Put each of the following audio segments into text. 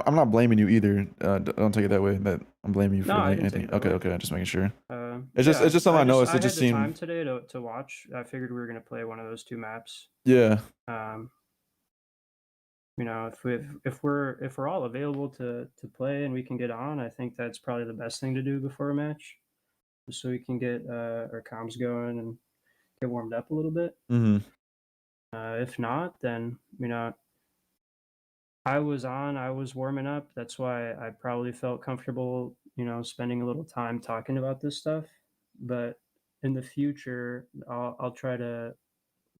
I'm not blaming you either. Don't take it that way. That I'm blaming you No, for I didn't take anything. it that Okay, way. okay. Just making sure. Yeah, It's just something I noticed. I It had just the time seemed. today to watch. I figured we were gonna play one of those two maps. Yeah. Um, if we're all available to play and we can get on, I think that's probably the best thing to do before a match, just so we can get our comms going and get warmed up a little bit. Hmm. If not, then I was warming up. That's why I probably felt comfortable, spending a little time talking about this stuff. But in the future, I'll try to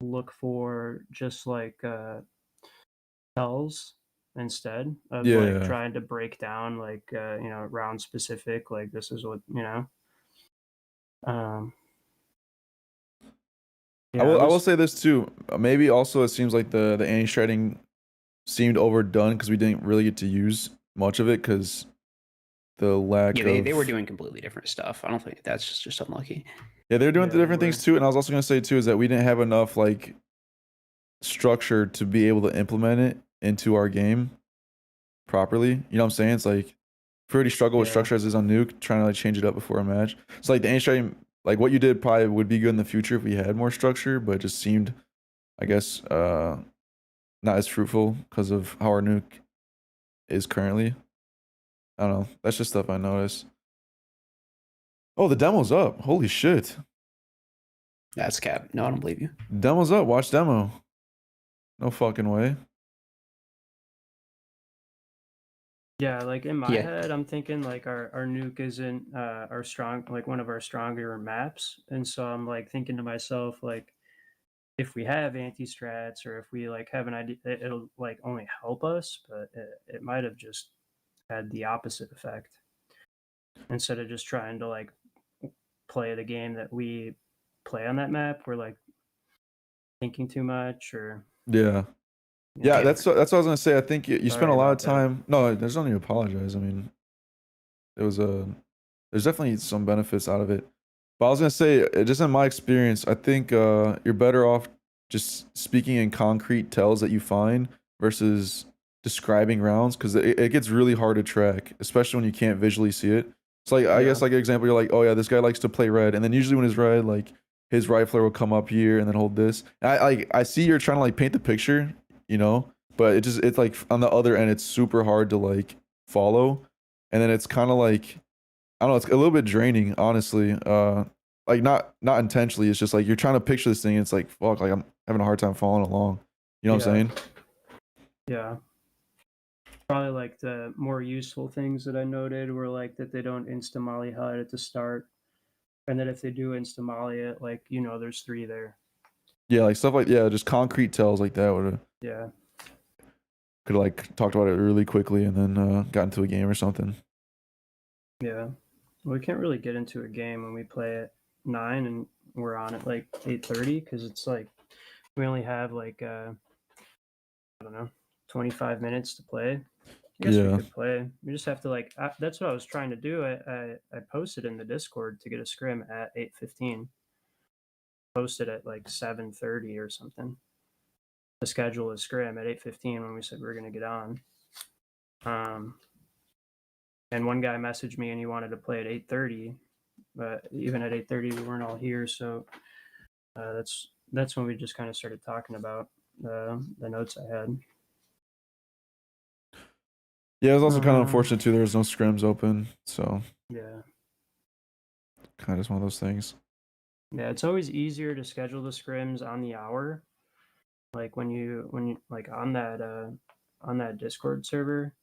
look for just like tells instead of Yeah, like yeah. trying to break down like round specific, like this is what um yeah, it I will was say this too. Maybe also it seems like the anti-shredding seemed overdone because we didn't really get to use much of it because the lack Yeah, they were of. doing completely different stuff. I don't think that's just unlucky. Yeah, they're doing the yeah, they different things were. too. And I was also gonna say too is that we didn't have enough like structure to be able to implement it into our game properly. You know what I'm saying? It's like if we already struggle with Yeah. structure as is on Nuke, trying to like change it up before a match. So like the anti-shredding, like what you did probably would be good in the future if we had more structure, but it just seemed, I guess, not as fruitful because of how our Nuke is currently. I don't know. That's just stuff I noticed. Oh, the demo's up. Holy shit. That's cap. No, I don't believe you. Demo's up. Watch demo. No fucking way. Yeah, like in my Yeah, head, I'm thinking like our nuke isn't our strong like one of our stronger maps. And so I'm like thinking to myself, like if we have anti-strats or if we like have an idea, it'll like only help us, but it might have just had the opposite effect. Instead of just trying to like play the game that we play on that map, we're like thinking too much or Yeah. you Yeah, know, yeah. that's what I was gonna say. I think you spent sorry a lot of about that. time. No, there's no need to apologize. I mean, it was a. There's definitely some benefits out of it. But I was gonna say, just in my experience, I think you're better off just speaking in concrete tells that you find versus describing rounds because it gets really hard to track, especially when you can't visually see it. It's like I guess Yeah. like an example, you're like, oh yeah, this guy likes to play red, and then usually when he's red, like his rifler will come up here and then hold this. And I see you're trying to like paint the picture, but it's like on the other end, it's super hard to like follow, and then it's kind of like I don't know, it's a little bit draining, honestly. Like not intentionally. It's just like you're trying to picture this thing. And it's like fuck, like I'm having a hard time following along. You know what I'm Yeah. saying? Yeah. Probably like the more useful things that I noted were like that they don't insta molly HUD at the start, and that if they do insta molly it, like there's three there. Yeah, like stuff like just concrete tells like that would have Yeah, could have like talked about it really quickly and then got into a game or something. yeah. We can't really get into a game when we play at 9 and we're on at like 8:30 because it's like we only have like I don't know 25 minutes to play. I guess we Yeah. could play. We just have to like. That's what I was trying to do. I posted in the Discord to get a scrim at 8:15. Posted at like 7:30 or something. To schedule a scrim at 8:15 when we said we were going to get on. Um, and one guy messaged me and he wanted to play at 8:30, but even at 8:30 we weren't all here. So that's when we just kind of started talking about the notes I had. Yeah, it was also kind of Um, unfortunate too. There was no scrims open, so yeah, kind of just one of those things. yeah. It's always easier to schedule the scrims on the hour, like when you like on that Discord server,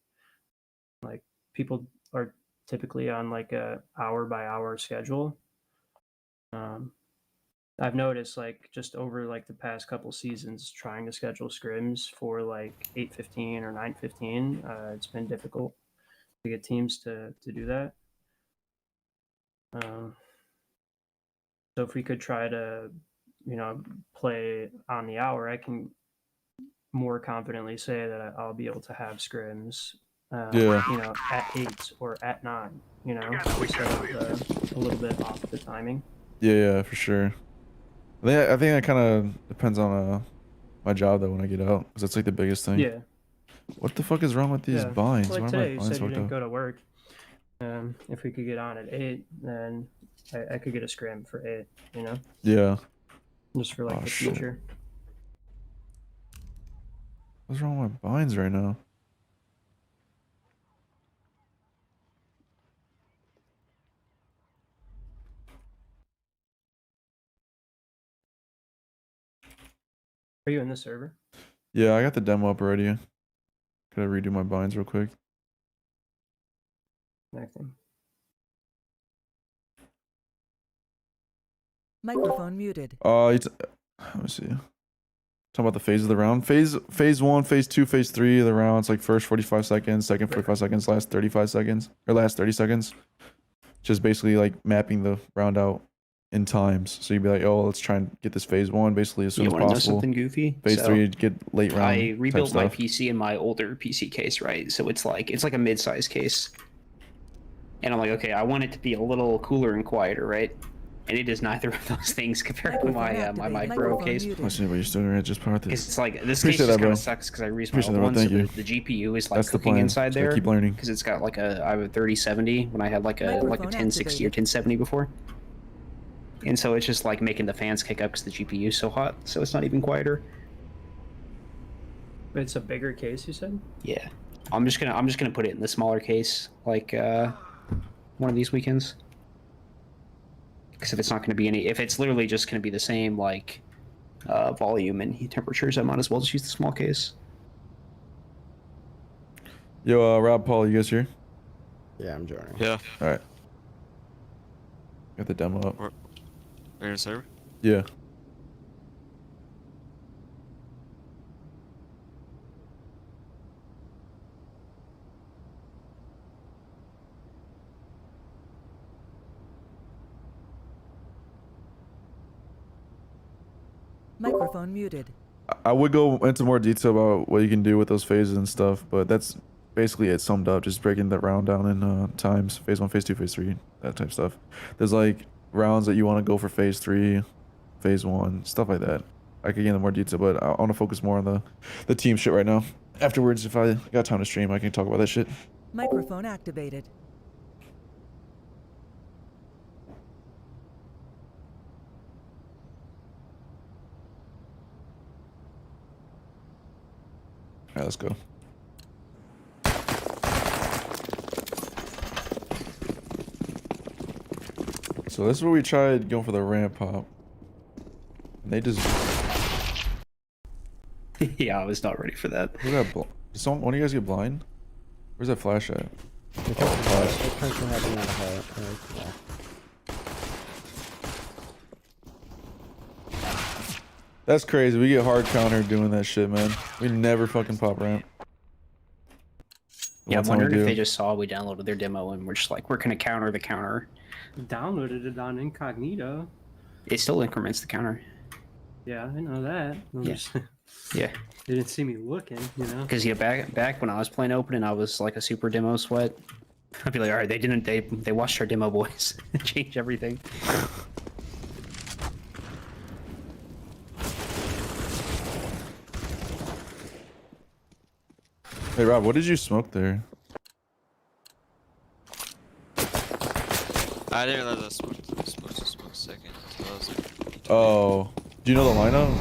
like people are typically on like a hour by hour schedule. Um, I've noticed like just over like the past couple seasons trying to schedule scrims for like 8:15 or 9:15, it's been difficult to get teams to do that. Um, so if we could try to, play on the hour, I can more confidently say that I'll be able to have scrims, Yeah. at 8 or at 9, instead of a little bit off the timing. Yeah, for sure. I think that kind of depends on my job though when I get out because that's like the biggest thing. Yeah, What the fuck is wrong with these Yeah. binds? Like Why are my today, you binds said you fucked didn't up? go to work. If we could get on at 8, then I could get a scrim for 8. You know, Yeah. just for like Oh, the shit. future. What's wrong with my binds right now? Are you in the server? Yeah, I got the demo up already. Gotta redo my binds real quick. Nothing. Microphone muted. Let me see. Talking about the phase of the round. Phase 1, phase 2, phase 3 of the round. It's like first 45 seconds, second 45 seconds, last 35 seconds, or last 30 seconds. Just basically like mapping the round out in times. So you'd be like, oh, let's try and get this phase 1 basically as soon You as want to know possible. something goofy? Phase So, 3, get late round. I type rebuilt my stuff. PC in my older PC case, right? So it's like a mid-size case, and I'm like, okay, I want it to be a little cooler and quieter, right? And it is neither of those things compared to my Microphone my activated. micro Microphone case. muted. Listen, but you're still gonna just power Because this. it's like this case Appreciate just that, kind bro. of sucks because I reused my Appreciate old that, bro. one, so Thank you. the GPU is like That's the cooking plan. inside Just gotta there keep learning. because it's got like I have a 3070 when I had like a Microphone 1060 or activated. 1070 before, and so it's just like making the fans kick up because the GPU is so hot, so it's not even quieter. It's a bigger case, you said? Yeah, I'm just gonna put it in the smaller case like one of these weekends. Because if it's not going to be if it's literally just going to be the same like volume and heat temperatures, I might as well just use the small case. Yo, Rob, Paul, you guys here? Yeah, I'm joining. Yeah. All right. Got the demo up. Are you in the server? Yeah. Microphone muted. I would go into more detail about what you can do with those phases and stuff, but that's basically it summed up. Just breaking that round down in times. Phase 1, phase 2, phase 3, that type of stuff. There's like rounds that you want to go for phase 3, phase 1, stuff like that. I could get into more detail, but I want to focus more on the team shit right now. Afterwards, if I got time to stream, I can talk about that shit. Microphone activated. All right, let's go. So this is where we tried going for the ramp pop. And they just... Yeah, I was not ready for that. Who's that? Did one of you guys get blind? Where's that flash at? It comes from having on the head. Yeah. That's crazy. We get hard counter doing that shit, man. We never fucking pop ramp. Yeah, I'm One time we wondering if do. they just saw we downloaded their demo and we're just like, we're gonna counter the counter. Downloaded it on incognito. It still increments the counter. Yeah, I know that. Yeah. Yeah, They didn't see me looking, you know? because back when I was playing open and I was like a super demo sweat, I'd be like, all right, they watched our demo boys change everything. Hey Rob, what did you smoke there? I didn't realize I was supposed to smoke second. So I was like, Oh, do you know the lineup?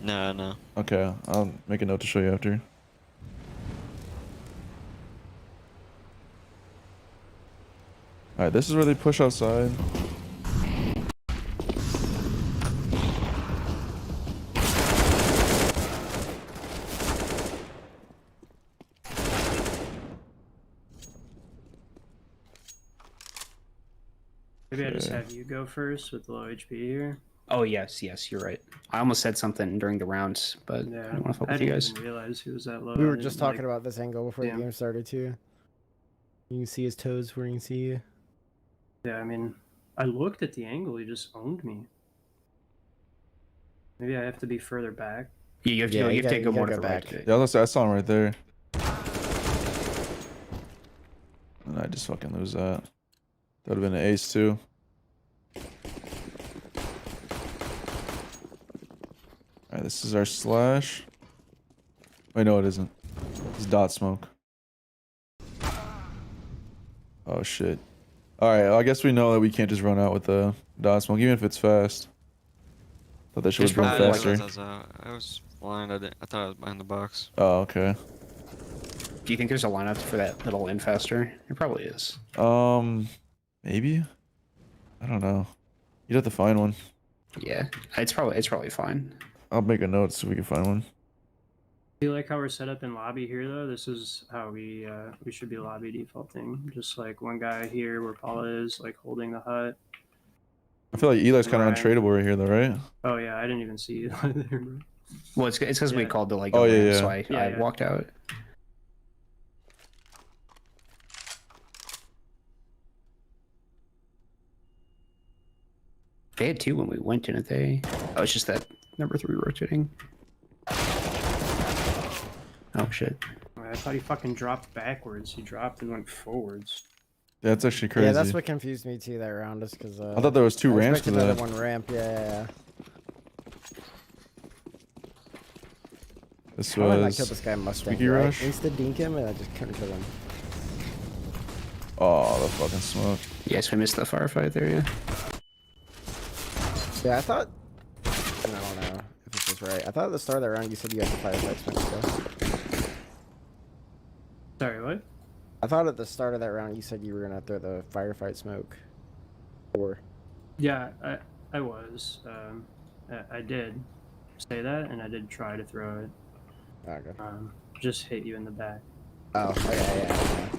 no. Okay, I'll make a note to show you after. Alright, this is where they push outside. Maybe I just Okay. have you go first with low HP here. Oh yes, you're right. I almost said something during the rounds, but Yeah, I don't want to fuck I with you didn't guys. even realize he was that low. We I were didn't, just talking like- about this angle before yeah. the game started too. You can see his toes where you can see you. Yeah, I mean, I looked at the angle. He just owned me. Maybe I have to be further back. Yeah, you have to Yeah, go. you You have to gotta- go you more gotta to the go right. back. Yeah, I saw him right there. And I just fucking lose that. That would have been an ace too. Alright, this is our slash. Wait, no, it isn't. It's dot smoke. Oh shit. All right, well, I guess we know that we can't just run out with the dot smoke, even if it's fast. Thought that shit There's would I burn probably, didn't faster. realize I was blind. I thought I was behind the box. Oh, okay. Do you think there's a lineup for that that'll end faster? It probably is. Maybe. I don't know. You'd have to find one. Yeah, it's probably fine. I'll make a note so we can find one. Do you like how we're set up in lobby here though? This is how we should be lobby defaulting. Just like one guy here where Paula is, like holding the hut. I feel like Eli's kind of Right. untradeable right here, though, right? Oh yeah, I didn't even see you there, bro. Well, it's because we Yeah. called the like. Oh, yeah, So yeah. I Yeah. walked out. They had two when we went, didn't they? Oh, it's just that number 3 rotating. Oh shit. I thought he fucking dropped backwards. He dropped and went forwards. Yeah, that's actually crazy. Yeah, that's what confused me too that round, just because. I thought there was 2 ramps to another that. one ramp. Yeah. This How did I kill was. this guy Mustang? Squeaky right? Rush? Insta dink him and I just couldn't kill him. Oh, the fucking smoke. Yes, we missed the firefight there. Yeah. Yeah, I thought. I don't know if this is right. I thought at the start of that round you said you had the firefight smoke. Sorry, what? I thought at the start of that round you said you were gonna throw the firefight smoke. Or. Yeah, I was. I did say that, and I did try to throw it. Okay. Just hit you in the back. Oh, okay, yeah.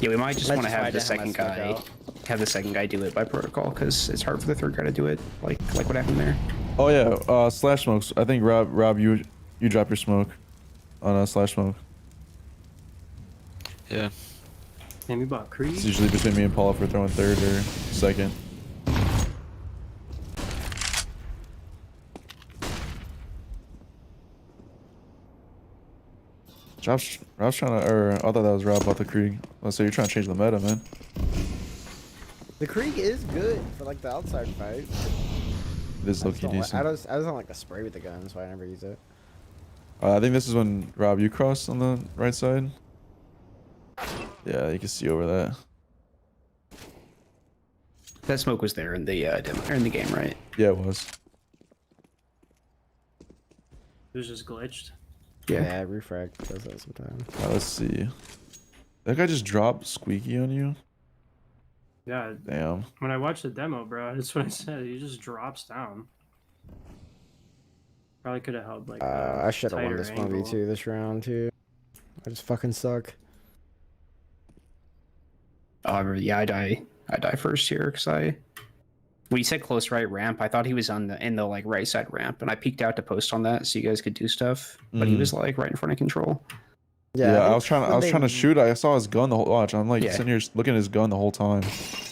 Yeah, we might just That's want to just why I have the didn't have my second smoke guy out. have the second guy do it by protocol because it's hard for the third guy to do it. Like what happened there. Oh yeah, slash smokes. I think Rob, you drop your smoke on slash smoke. Yeah. And we bought Creed. It's usually between me and Paula for throwing third or second. Rob's trying to, or I thought that was Rob about the Krieg. Let's say you're trying to change the meta, man. The Krieg is good for like the outside fight. It is I low just key don't, decent. I just don't like the spray with the gun, so I never use it. I think this is when Rob, you cross on the right side. Yeah, you can see over that. That smoke was there in the demo, or in the game, right? Yeah, it was. It was just glitched. Yeah, refrag does that sometimes. Let's see. That guy just dropped squeaky on you. Yeah, Damn. when I watched the demo, bro, that's what I said. He just drops down. Probably could have held like. I should have won tighter this angle. 1v2 this round too. I just fucking suck. Yeah, I die first here because when you said close right ramp, I thought he was in the like right side ramp, and I peeked out to post on that so you guys could do stuff. But he was like right in front of control. Yeah, I think was trying when to they- shoot. I saw his gun the whole watch. I'm like Yeah. sitting here looking at his gun the whole time.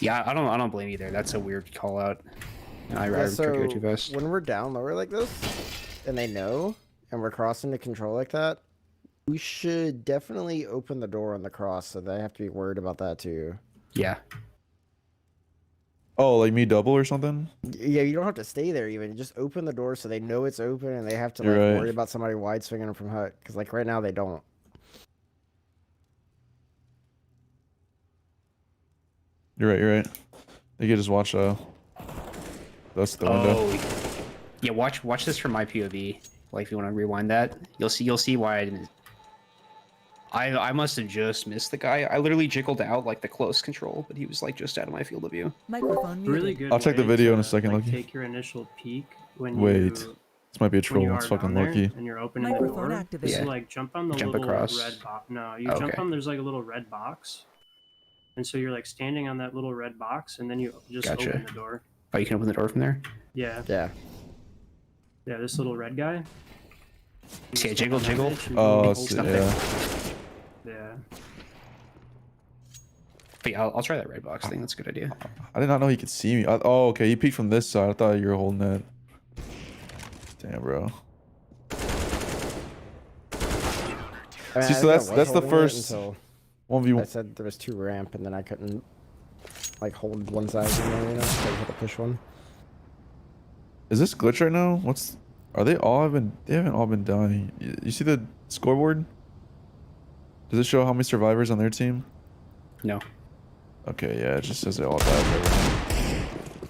Yeah, I don't blame you there. That's a weird call out. I Yeah, tried to so go too fast. when we're down lower like this, and they know, and we're crossing to control like that, we should definitely open the door on the cross, so they have to be worried about that too. Yeah, Oh, like me double or something? Yeah, you don't have to stay there even. Just open the door so they know it's open, and they have to You're like right. worry about somebody wide swinging them from hut. Because like right now they don't. You're right. You're right. You can just watch. That's the window. Oh, yeah. Watch this from my POV. Like if you want to rewind that, you'll see why I didn't. I must have just missed the guy. I literally jiggled out like the close control, but he was like just out of my field of view. Microphone muted. Really good. I'll check the way video in a to, second, like, Lucky. take your initial peek when Wait. you This might be a when you troll. are It's fucking down there lucky. and you're opening the Microphone door. activated. So Yeah. like jump on the Jump little across. red box. No, you Okay. jump on. There's like a little red box, and so you're like standing on that little red box, and then you just Gotcha. open the door. Oh, you can open the door from there. Yeah, Yeah. yeah. This little red guy. See, jiggle, jiggle. Oh, hold so, nothing. yeah. Yeah. But yeah, I'll try that red box thing. That's a good idea. I did not know he could see me. Oh, okay. He peeked from this side. I thought you were holding that. Damn, bro. I mean, See, I so think I that's was the holding it first until 1v1. I said there was 2 ramp, and then I couldn't like hold one side anymore, you know, so I had to push one. Is this glitch right now? Are they all have been? They haven't all been dying. You see the scoreboard? Does it show how many survivors on their team? No. Okay, yeah, it just says they all died.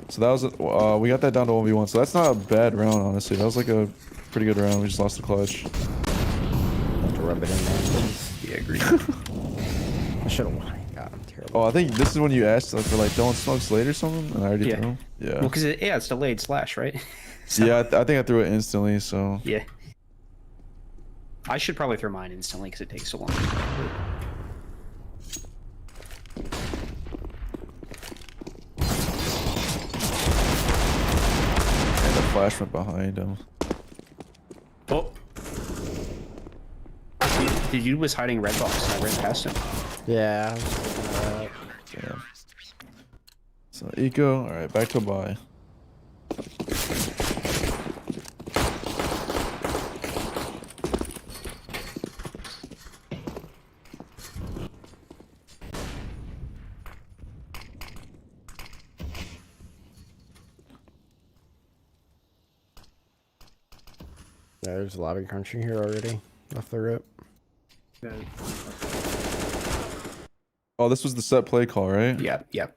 So that was we got that down to 1v1. So that's not a bad round, honestly. That was like a pretty good round. We just lost the clutch. Have to rub it in there, please. Yeah, agreed. I should have won. God, I'm terrible. Oh, I think this is when you asked like, for like don't smoke late or something, and I already Yeah. threw. Yeah. Well, because it's delayed slash, right? So, Yeah, I think I threw it instantly. So Yeah. I should probably throw mine instantly because it takes so long. and the flash went behind him. Oh. The dude was hiding red box and I ran past him. Yeah. I was thinking of that. Yeah. So eco. All right, back to buy. Yeah, there's a lobby crunching here already. Off the rip. Good. Oh, this was the set play call, right? Yep, yep.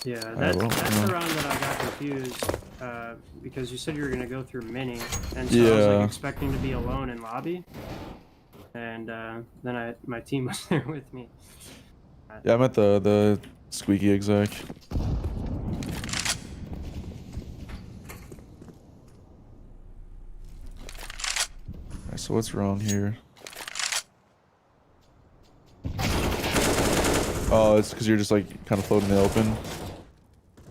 Yeah, well, that's yeah. the round that I got confused because you said you were gonna go through mini, and so I was Yeah. like expecting to be alone in lobby, and then my team was there with me. Yeah, I'm at the squeaky exec. Alright, so what's wrong here? Oh, it's because you're just like kind of floating in the open.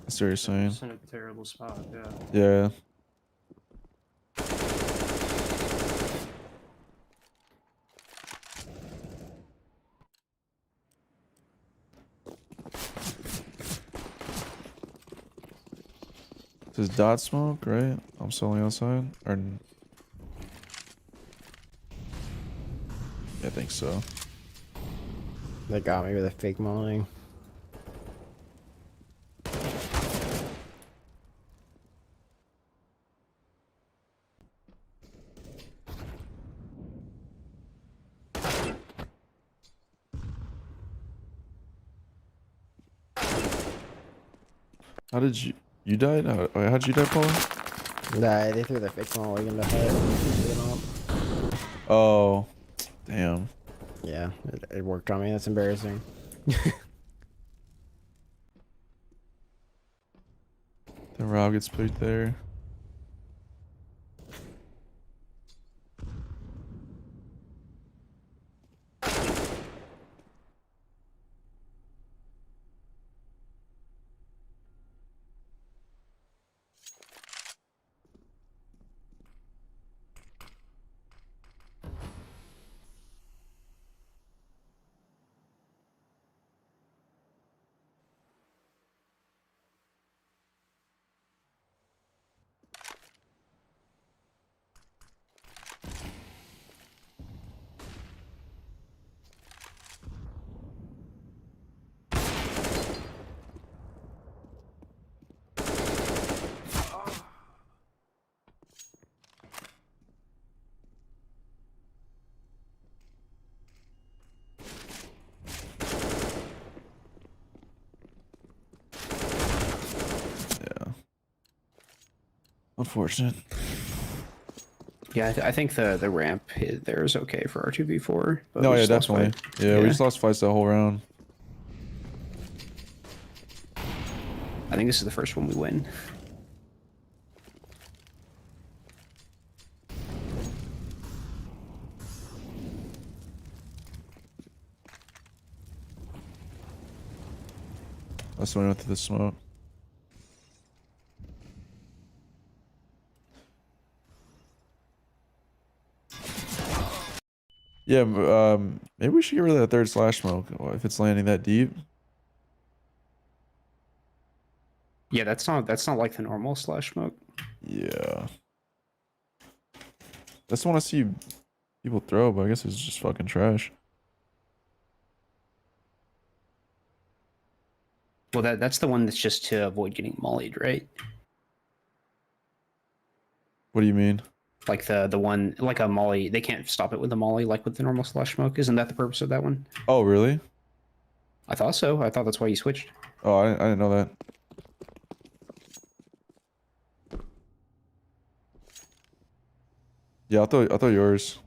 That's what you're saying. Just in a terrible spot. Yeah. Yeah. This is dot smoke, right? I'm solely outside. Or yeah, I think so. They got me with a fake mauling. How did you died? How'd you die, Paul? Nah, they threw the fake mauling in the head. Oh, damn. Yeah, it worked on me. That's embarrassing. Then Rob gets put there. Yeah. Unfortunate. Yeah, I think the ramp there is okay for our 2v4. But No, we yeah, just lost definitely. fight. Yeah, we just lost fights that whole round. I think this is the first one we win. That's when I went through the smoke. Yeah, maybe we should get rid of that third slash smoke if it's landing that deep. Yeah, that's not like the normal slash smoke. Yeah. That's the one I see people throw, but I guess it's just fucking trash. Well, that's the one that's just to avoid getting mollied, right? What do you mean? Like the one like a molly. They can't stop it with a molly like with the normal slush smoke. Isn't that the purpose of that one? Oh, really? I thought so. I thought that's why you switched. Oh, I didn't know that. Yeah, I thought yours.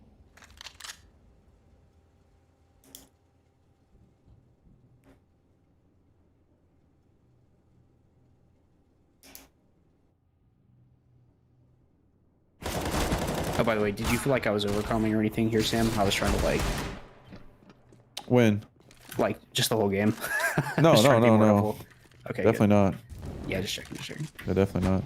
Oh, by the way, did you feel like I was overcoming or anything here, Sam? I was trying to When? like just the whole game. No, Just trying to be no, more no. helpful. Okay, Definitely not. good. Yeah, just checking, just checking. Yeah, definitely not.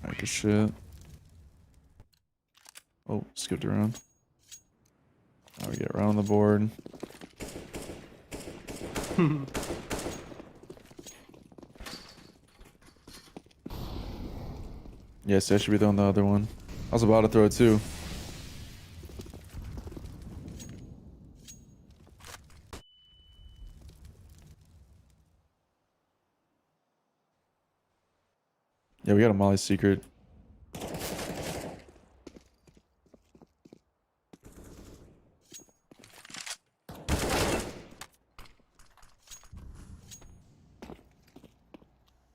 Alright, good shit. Oh, skipped around. Now we get around on the board. Yes, I should be throwing the other one. I was about to throw it too. Yeah, we got a Molly secret.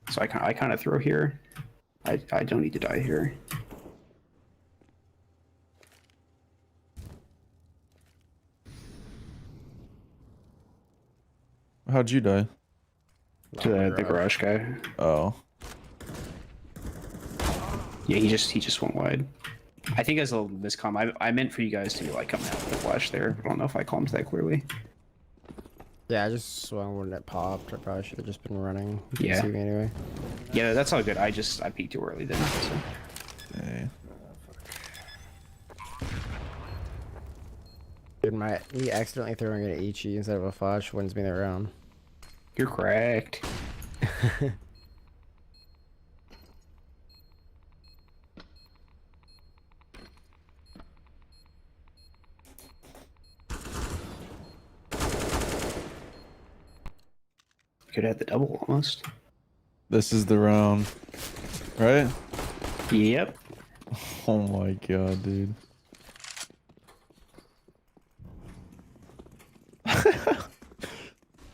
So I kind of throw here. I don't need to die here. How'd you die? To the garage guy. Oh. Yeah, he just went wide. I think as a miscom, I meant for you guys to like come out with the flash there. I don't know if I calmed that clearly. Yeah, I just swung when it popped. I probably should have just been running. You can Yeah. see me anyway. Yeah, that's all good. I peeked too early then. So. Hey. Dude, me accidentally throwing an Ichi instead of a flash wins me that round. You're correct. Could have the double almost. This is the round. Right? Yep. Oh my god, dude.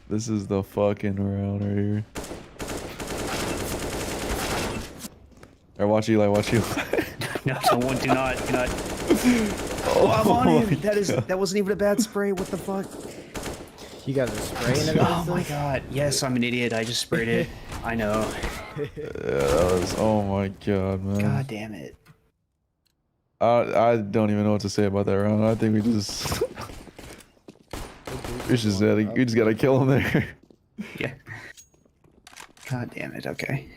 This is the fucking round right here. Alright, watch Eli, watch Eli. No, do not. Oh, I'm on him. That wasn't even a bad spray. What the fuck? You guys are spraying it. Oh my god. Yes, I'm an idiot. I just sprayed it. I know. Yeah, that was, oh my god, man. God damn it. I don't even know what to say about that round. I think we just we just gotta kill him there. Yeah. God damn it. Okay.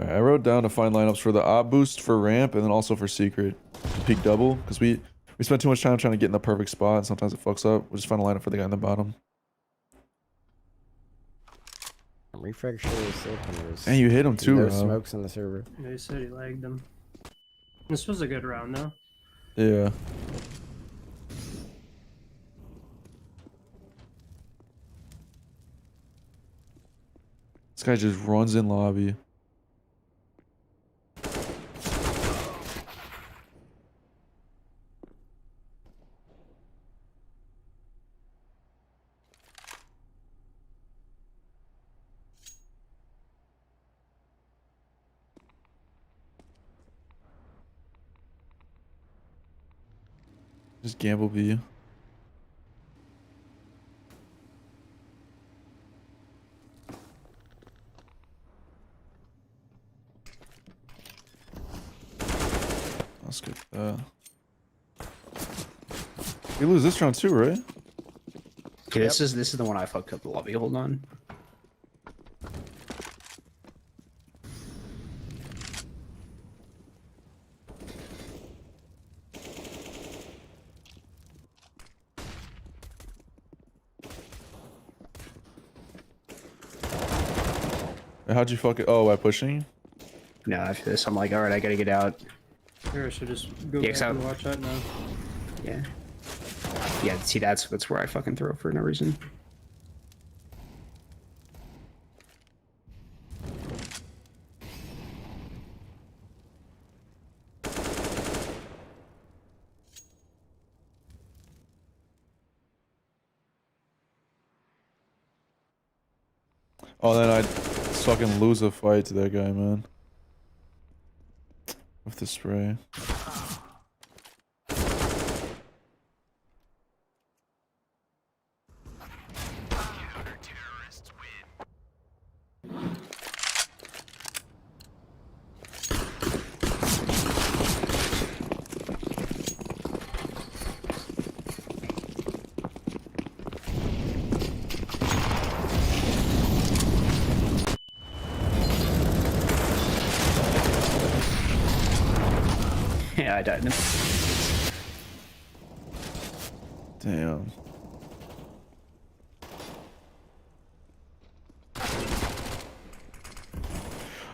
Alright, I wrote down to find lineups for the op boost for ramp and then also for secret peak double because we spent too much time trying to get in the perfect spot and sometimes it fucks up. We'll just find a lineup for the guy in the bottom. Refresh is openers. And you hit him too, No Rob. smokes in the server. They said he lagged him. This was a good round though. Yeah. This guy just runs in lobby. Just gamble B. Let's get that. We lose this round too, right? Okay, this is the one I fucked up the lobby. Hold on. How'd you fuck it? Oh, by pushing? No, after this, I'm like, all right, I gotta get out. Here, I should just go Yeah, back so- and watch that now. Yeah. Yeah, see, that's where I fucking throw for no reason. Oh, then I'd fucking lose a fight to that guy, man. With the spray. Yeah, I died. Damn.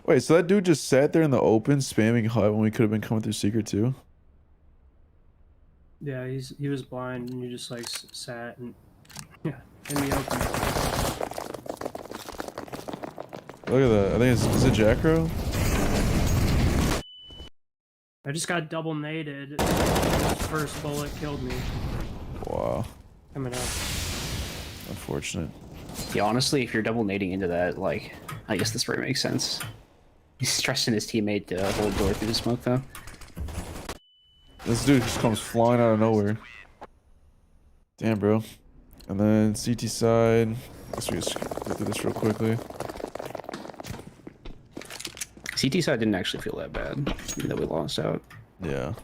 Wait, so that dude just sat there in the open spamming HUD when we could have been coming through secret too? Yeah, he was blind, and you just like sat and yeah in the open. Look at that. I think is it Jackro? I just got double naded. His first bullet killed me. Wow. Coming up. Unfortunate. Yeah, honestly, if you're double nading into that, like, I guess this spray makes sense. He's trusting his teammate to hold door through the smoke, though. This dude just comes flying out of nowhere. Damn, bro. And then CT side. Let's just go through this real quickly. CT side didn't actually feel that bad, even though we lost out. Yeah.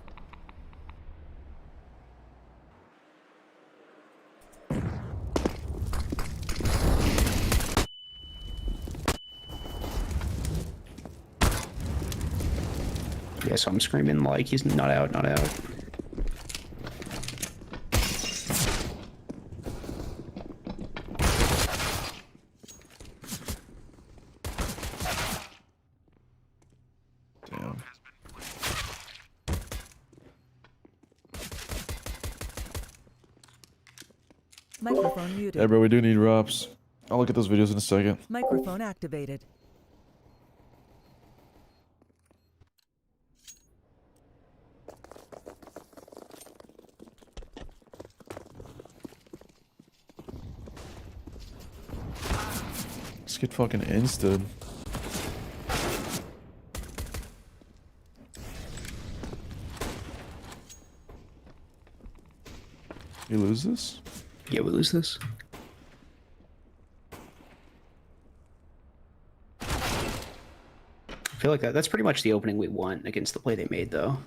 Yeah, so I'm screaming like he's not out, not out. Damn. Microphone muted. Yeah, bro, we do need ROPS. I'll look at those videos in a second. Microphone activated. Let's get fucking insted. You lose this? Yeah, we lose this. I feel like that's pretty much the opening we want against the play they made, though.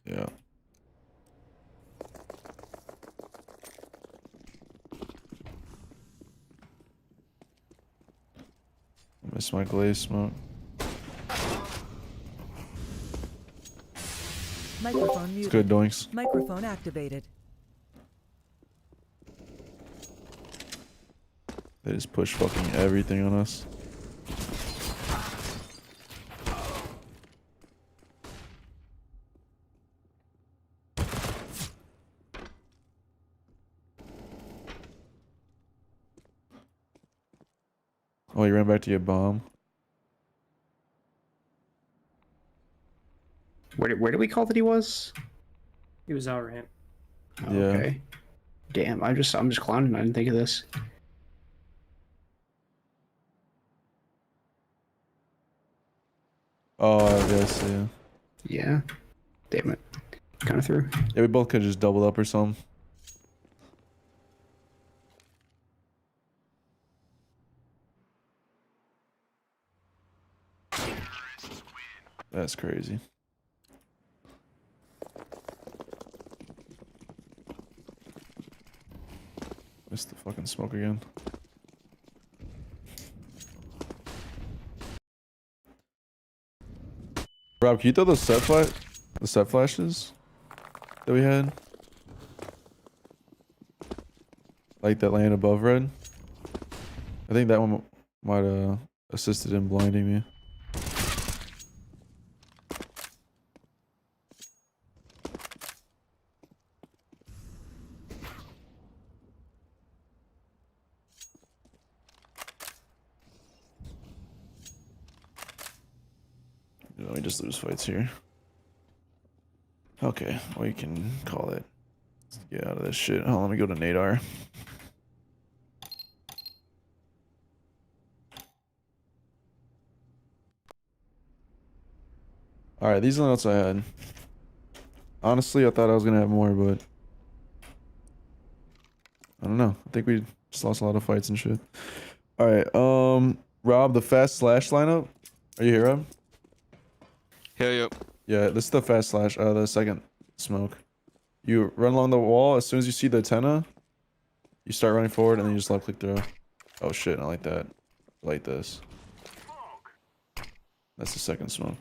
Yeah. Miss my glaze smoke. Microphone It's muted. good, doinks. Microphone activated. They just push fucking everything on us. Oh, you ran back to get bomb. Where did we call that he was? He was out ramp. Oh, Yeah. Okay. Damn, I'm just clowning. I didn't think of this. Oh, I guess, yeah. Yeah. Damn it. Kind of through. Yeah, we both could just double up or something. That's crazy. Missed the fucking smoke again. Rob, can you throw the set flashes that we had? Like that land above red? I think that one might assisted in blinding me. Let me just lose fights here. Okay, we can call it. Let's get out of this shit. Oh, let me go to Nadar. Alright, these are the notes I had. Honestly, I thought I was gonna have more, but I don't know. I think we just lost a lot of fights and shit. Alright, Rob, the fast slash lineup. Are you here, Rob? Hell yep. Yeah, this is the fast slash, the second smoke. You run along the wall, as soon as you see the antenna, you start running forward and then you just left click through. Oh shit, I like that. I like this. That's the second smoke.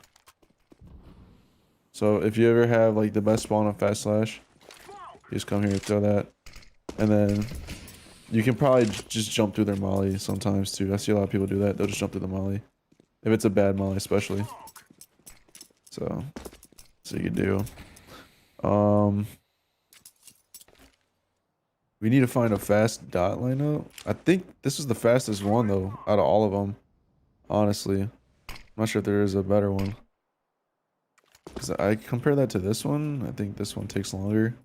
So if you ever have like the best spawn on fast slash, you just come here and throw that. And then you can probably just jump through their molly sometimes too. I see a lot of people do that. They'll just jump through the molly. If it's a bad molly especially. So you can do. We need to find a fast dot lineup. I think this is the fastest one though, out of all of them. Honestly. I'm not sure if there is a better one. Cause I compare that to this one. I think this one takes longer.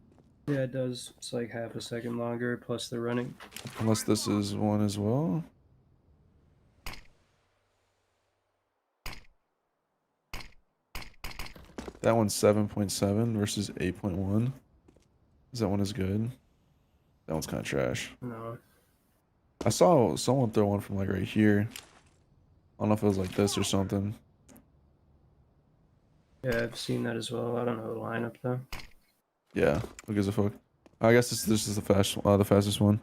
Yeah, it does. It's like half a second longer, plus the running. Unless this is one as well. That one's 7.7 versus 8.1. Is that one is good? That one's kind of trash. No. I saw someone throw one from like right here. I don't know if it was like this or something. Yeah, I've seen that as well. I don't know the lineup though. Yeah, who gives a fuck? I guess this is the fastest one.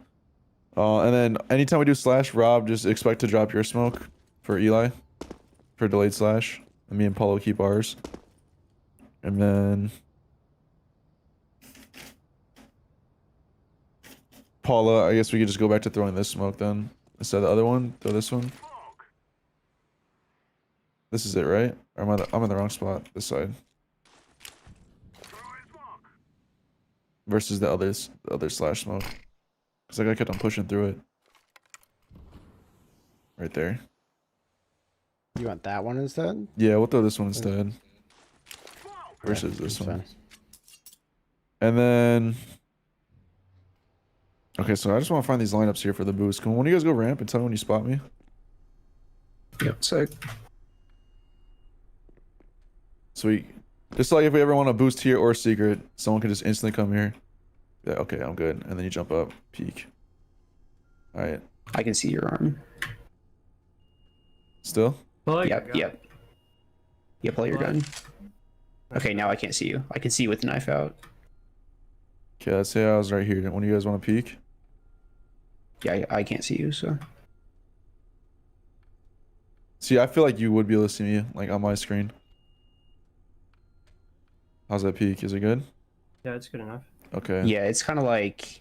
And then anytime we do slash, Rob, just expect to drop your smoke for Eli for delayed slash, and me and Paulo keep ours. And then Paula, I guess we could just go back to throwing this smoke then instead of the other one. Throw this one. This is it, right? Or I'm in the wrong spot. This side. Versus the other slash smoke. Cause like I kept on pushing through it. Right there. You want that one instead? Yeah, we'll throw this one instead. Versus this that's one. fine. And then okay, so I just want to find these lineups here for the boost. Can one of you guys go ramp and tell me when you spot me? Yep. So Sweet. Just like if we ever want to boost here or secret, someone can just instantly come here. Yeah, okay, I'm good. And then you jump up, peek. Alright. I can see your arm. Still? Well, Yep. Pull your What? gun. Okay, now I can't see you. I can see you with the knife out. Okay, let's say I was right here. One of you guys want to peek? Yeah, I can't see you, so. See, I feel like you would be able to see me, like, on my screen. How's that peek? Is it good? Yeah, it's good enough. Okay. Yeah, it's kind of like.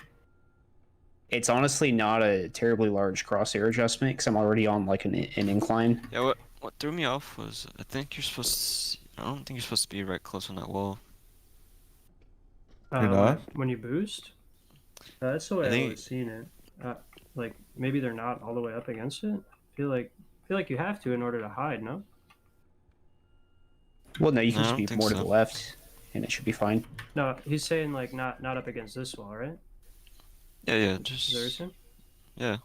It's honestly not a terribly large crosshair adjustment because I'm already on like an incline. Yeah, what threw me off was I think you're supposed to. I don't think you're supposed to be right close on that wall. You're not? When you boost? That's the way I I've think- always seen it. Like maybe they're not all the way up against it. I feel like you have to in order to hide, no? Well, no, you No, can I just don't be think more to so. the left, and it should be fine. No, he's saying like not up against this wall, right? Yeah, yeah, Is that what you're just saying? yeah,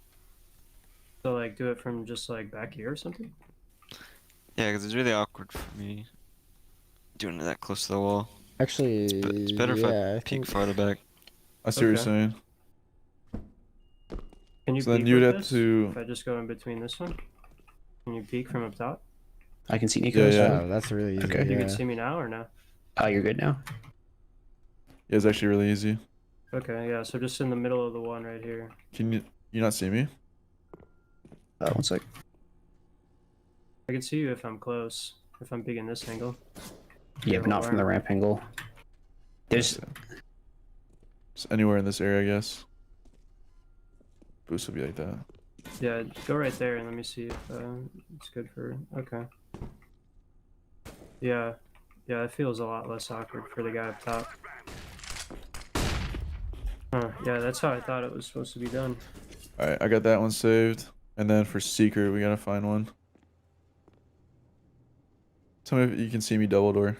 So like do it from just like back here or something? yeah, because it's really awkward for me doing it that close to the wall. Actually, But it's better if yeah, I peek farther back. I see what you're Okay. saying. Can you So then peek you'd with have this? to- If I just go in between this one? Can you peek from up top? I can see Nico. Yeah. Oh, that's really easy. Okay. You yeah. can see me now or no? You're good now. Yeah, it's actually really easy. Okay, yeah. So just in the middle of the one right here. Can you not see me? 1 sec. I can see you if I'm close. If I'm peeking this angle. Yeah, Your but not whole from the arm. ramp angle. There's Just anywhere in this area, I guess. Boost would be like that. Yeah, go right there and let me see if it's good for. Okay. Yeah, yeah. It feels a lot less awkward for the guy up top. Huh, yeah, that's how I thought it was supposed to be done. Alright, I got that one saved. And then for secret, we gotta find one. Tell me if you can see me double door.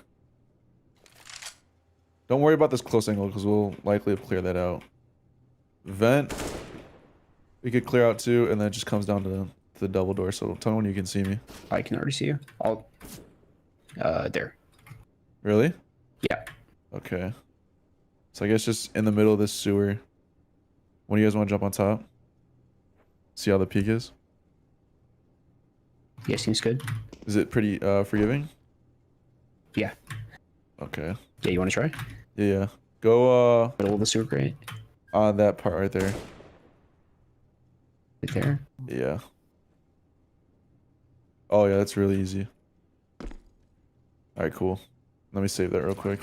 Don't worry about this close angle because we'll likely clear that out. Vent. We could clear out too, and then it just comes down to the double door. So tell me when you can see me. I can already see you. I'll there. Really? Yeah. Okay. So I guess just in the middle of this sewer. When do you guys want to jump on top? See how the peak is? Yeah, seems good. Is it pretty forgiving? Yeah. Okay. Yeah, you want to try? Yeah. Go Middle of the sewer grate. on that part right there. Right there. Yeah. Oh yeah, that's really easy. Alright, cool. Let me save that real quick.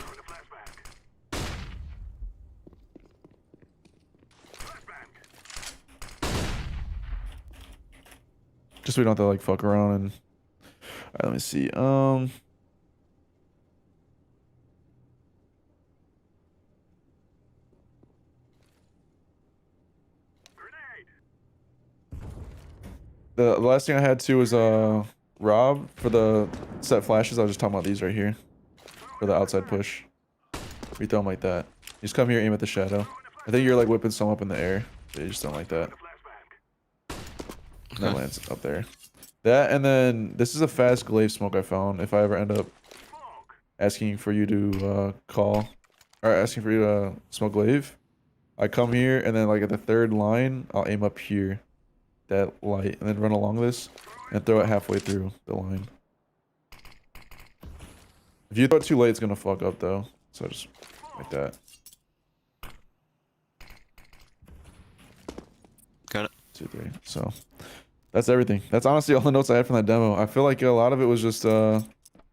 Just so we don't have to like fuck around and alright, let me see. The last thing I had too was Rob for the set flashes. I was just talking about these right here for the outside push. We throw them like that. You just come here, aim at the shadow. I think you're like whipping some up in the air. They just don't like that. That lands up there. That and then this is a fast glaive smoke I found. If I ever end up asking for you to call or asking for you to smoke glaive, I come here and then like at the third line, I'll aim up here, that light, and then run along this and throw it halfway through the line. If you throw it too late, it's gonna fuck up though. So just like that. Got it. 2, 3. So that's everything. That's honestly all the notes I had from that demo. I feel like a lot of it was just the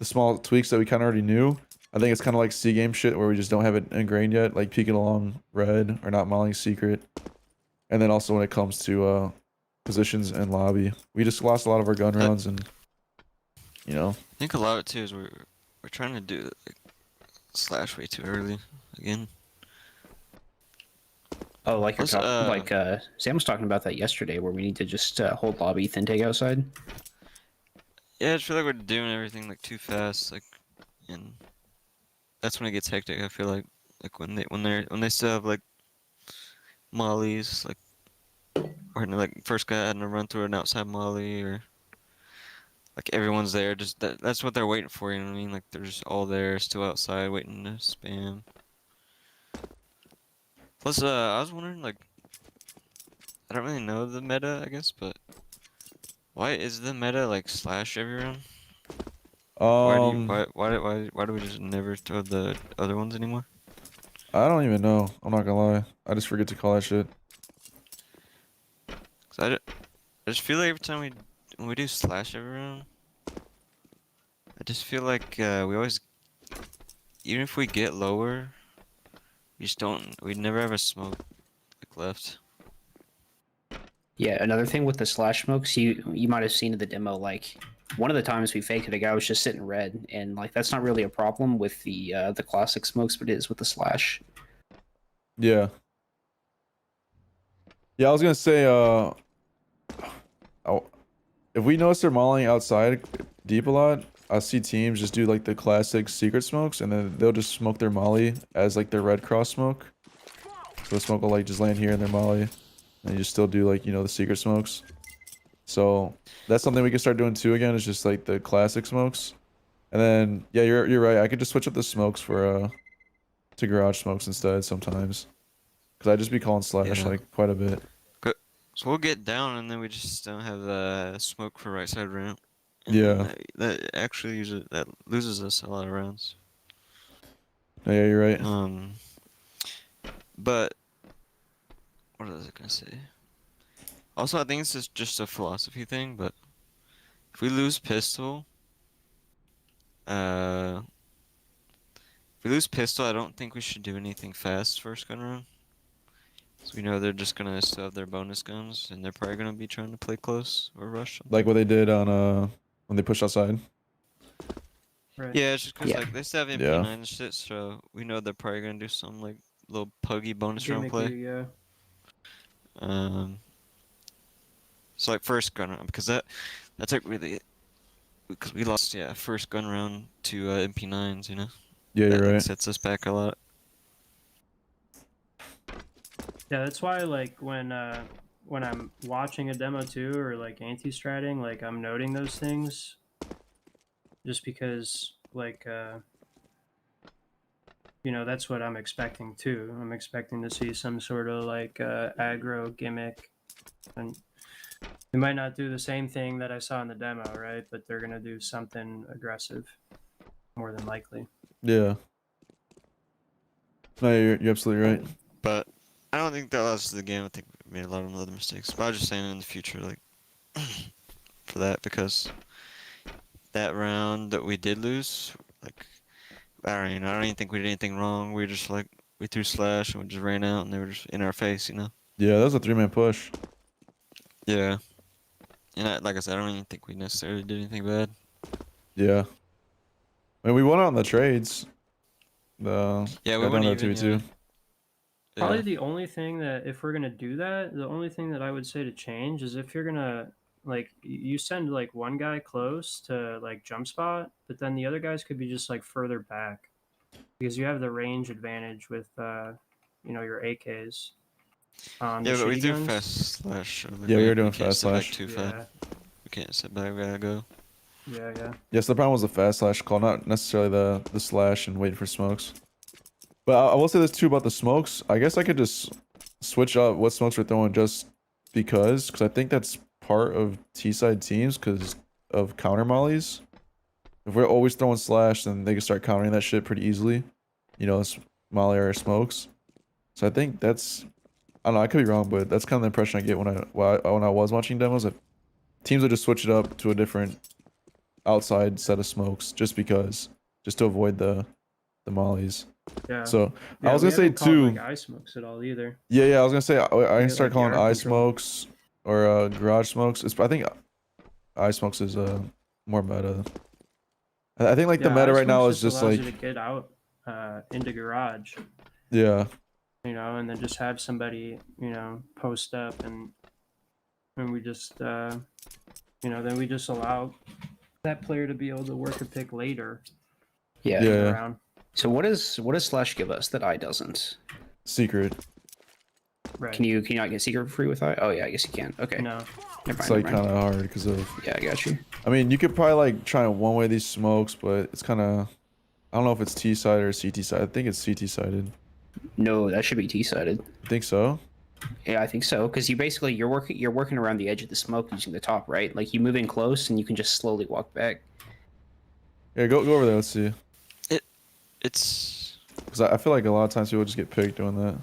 small tweaks that we kind of already knew. I think it's kind of like C game shit where we just don't have it ingrained yet, like peeking along red or not mollying secret. And then also when it comes to positions and lobby, we just lost a lot of our gun rounds, and you know. I think a lot of it too is we're trying to do like slash way too early again. Oh, like you're Plus, talking, Sam was talking about that yesterday, where we need to just hold lobby, then take outside. Yeah, I just feel like we're doing everything like too fast, like, and that's when it gets hectic. I feel like when they still have like mollies, or like first guy having to run through an outside molly, or like everyone's there, just that's what they're waiting for. You know what I mean? Like they're just all there, still outside, waiting to spam. Plus, I was wondering, like, I don't really know the meta, I guess, but why is the meta like slash every round? Why do we just never throw the other ones anymore? I don't even know. I'm not gonna lie. I just forget to call that shit. 'Cause I just feel like every time when we do slash every round, I just feel like we always, even if we get lower, we never have a smoke like left. Yeah, another thing with the slash smokes, you might have seen in the demo, like one of the times we faked it, a guy was just sitting red, and like that's not really a problem with the classic smokes, but it is with the slash. Yeah. Yeah, I was gonna say, if we notice they're mollying outside deep a lot, I see teams just do like the classic secret smokes, and then they'll just smoke their molly as like their red cross smoke. So the smoke will like just land here in their molly, and you just still do like, you know, the secret smokes. So that's something we can start doing too again, is just like the classic smokes. And then yeah, you're right. I could just switch up the smokes for to garage smokes instead sometimes. Cause I just be calling slash Yeah. like quite a bit. So we'll get down, and then we just don't have the smoke for right side ramp. And Yeah. That actually that loses us a lot of rounds. No, yeah, you're right. But what was I gonna say? Also, I think it's just a philosophy thing, but if we lose pistol, uh, if we lose pistol, I don't think we should do anything fast first gun round. So we know they're just gonna still have their bonus guns, and they're probably gonna be trying to play close or rush. Like what they did on when they pushed outside. Right. Yeah, it's just because Yeah. like they still have Yeah. MP9 and shit, so we know they're probably gonna do some like little puggy bonus round play. Gimmicky, yeah. So like first gun round because that's like really because we lost first gun round to MP9s, you know. Yeah, That you're like, right. sets us back a lot. Yeah, that's why like when I'm watching a demo too or like anti-stratting, like I'm noting those things just because like you know, that's what I'm expecting too. I'm expecting to see some sort of like aggro gimmick, and they might not do the same thing that I saw in the demo, right? But they're gonna do something aggressive, more than likely. Yeah. No, you're absolutely right. But I don't think that lost the game. I think we made a lot of other mistakes. But I was just saying in the future, like for that because that round that we did lose, like I don't even think we did anything wrong. We just like we threw slash and we just ran out and they were just in our face, you know. Yeah, that was a 3-man push. Yeah. And like I said, I don't even think we necessarily did anything bad. Yeah. I mean, we won on the trades. Yeah, we got went down to even. 2v2. Probably Yeah. the only thing that if we're gonna do that, the only thing that I would say to change is if you're gonna like you send like one guy close to like jump spot, but then the other guys could be just like further back because you have the range advantage with you know, your AKs. The Yeah, but we shitty threw guns. fast slash. Over Yeah, we there. were doing can't fast sit back slash. too fast. Yeah, We can't sit back. We gotta go. yeah. Yes, the problem was the fast slash call, not necessarily the slash and waiting for smokes. But I will say this too about the smokes. I guess I could just switch up what smokes we're throwing just because I think that's part of T-side teams because of counter mollies. If we're always throwing slash, then they can start countering that shit pretty easily. You know, molly or smokes. So I think that's, I don't know, I could be wrong, but that's kind of the impression I get when I was watching demos. That teams would just switch it up to a different outside set of smokes just to avoid the mollies. Yeah. So Yeah, I was we gonna say haven't called, too. like eye smokes at all either. Yeah, I was gonna say I Yeah, can start like calling yard eye control. smokes or garage smokes. I think eye smokes is more meta. I think like the Yeah, meta eye right now smokes is just allows like you to get out into garage, yeah, you know, and then just have somebody, you know, post up and we just you know, then we just allow that player to be able to work a pick later Yeah. Yeah. around. So what does slash give us that I doesn't? secret. Right. Can you not get secret for free with I? Oh yeah, I guess you can. Okay. No. Never It's mind. like Never mind. kind of hard because of. Yeah, I got you. I mean, you could probably like try and one way these smokes, but it's kind of. I don't know if it's T side or CT side. I think it's CT sided. No, that should be T-sided. I think so. Yeah, I think so. Because you're working around the edge of the smoke using the top, right? Like you move in close and you can just slowly walk back. Yeah, go over there. Let's see. It's. Because I feel like a lot of times people just get picked doing that.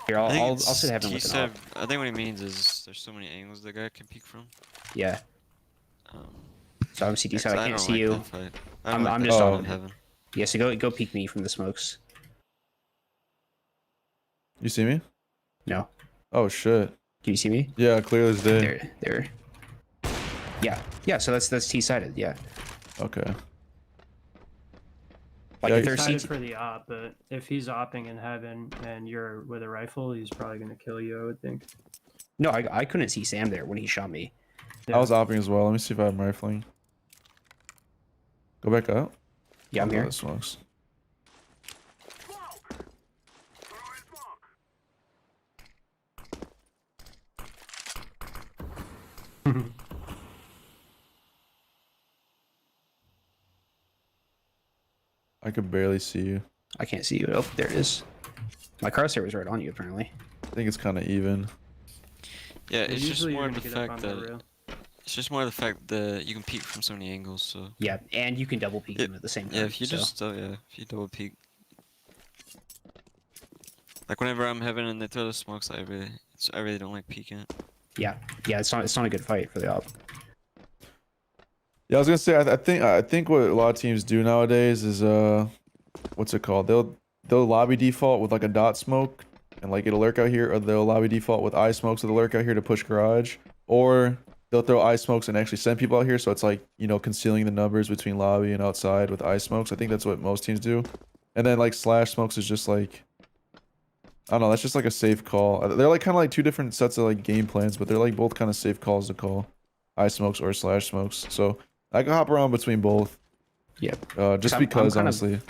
Here, I think I'll it's sit heaven with an T-side. op. I think what he means is there's so many angles the guy can peek from. Yeah. Um, So I'm CT yeah, side. 'cause I can't don't see like you. that fight. I I'm- don't like I'm that just fight on in it. heaven. Yeah, so go peek me from the smokes. You see me? No. Oh shit. Do you see me? Yeah, clear as day. There. Yeah. So that's T-sided. Yeah. Okay. Like Yeah, if they're Excited CT, for the op, but if he's opping in heaven and you're with a rifle, he's probably gonna kill you, I would think. no, I couldn't see Sam there when he shot me. I was opping as well. Let me see if I have rifling. Go back up. Yeah, I'm Oh, here. that smokes. I could barely see you. I can't see you. Oh, there it is. My crosshair was right on you, apparently. I think it's kind of even. Yeah, Yeah, it's just usually more you're of gonna the get up fact on the that rail. it's just more of the fact that you can peek from so many angles. So Yeah, and you can double peek Yeah, them at the same time. yeah, if you so. just if you double peek. Like whenever I'm heaven and they throw the smokes, I really don't like peeking it. Yeah, it's not a good fight for the op. Yeah, I was gonna say I think what a lot of teams do nowadays is what's it called? They'll lobby default with like a dot smoke and like it'll lurk out here, or they'll lobby default with eye smokes with a lurk out here to push garage, or they'll throw eye smokes and actually send people out here, so it's like, you know, concealing the numbers between lobby and outside with eye smokes. I think that's what most teams do. And then like slash smokes is just like, I don't know, that's just like a safe call. They're like kind of like two different sets of like game plans, but they're like both kind of safe calls to call, eye smokes or slash smokes. So I can hop around between both. Yep. Just I'm because kind honestly.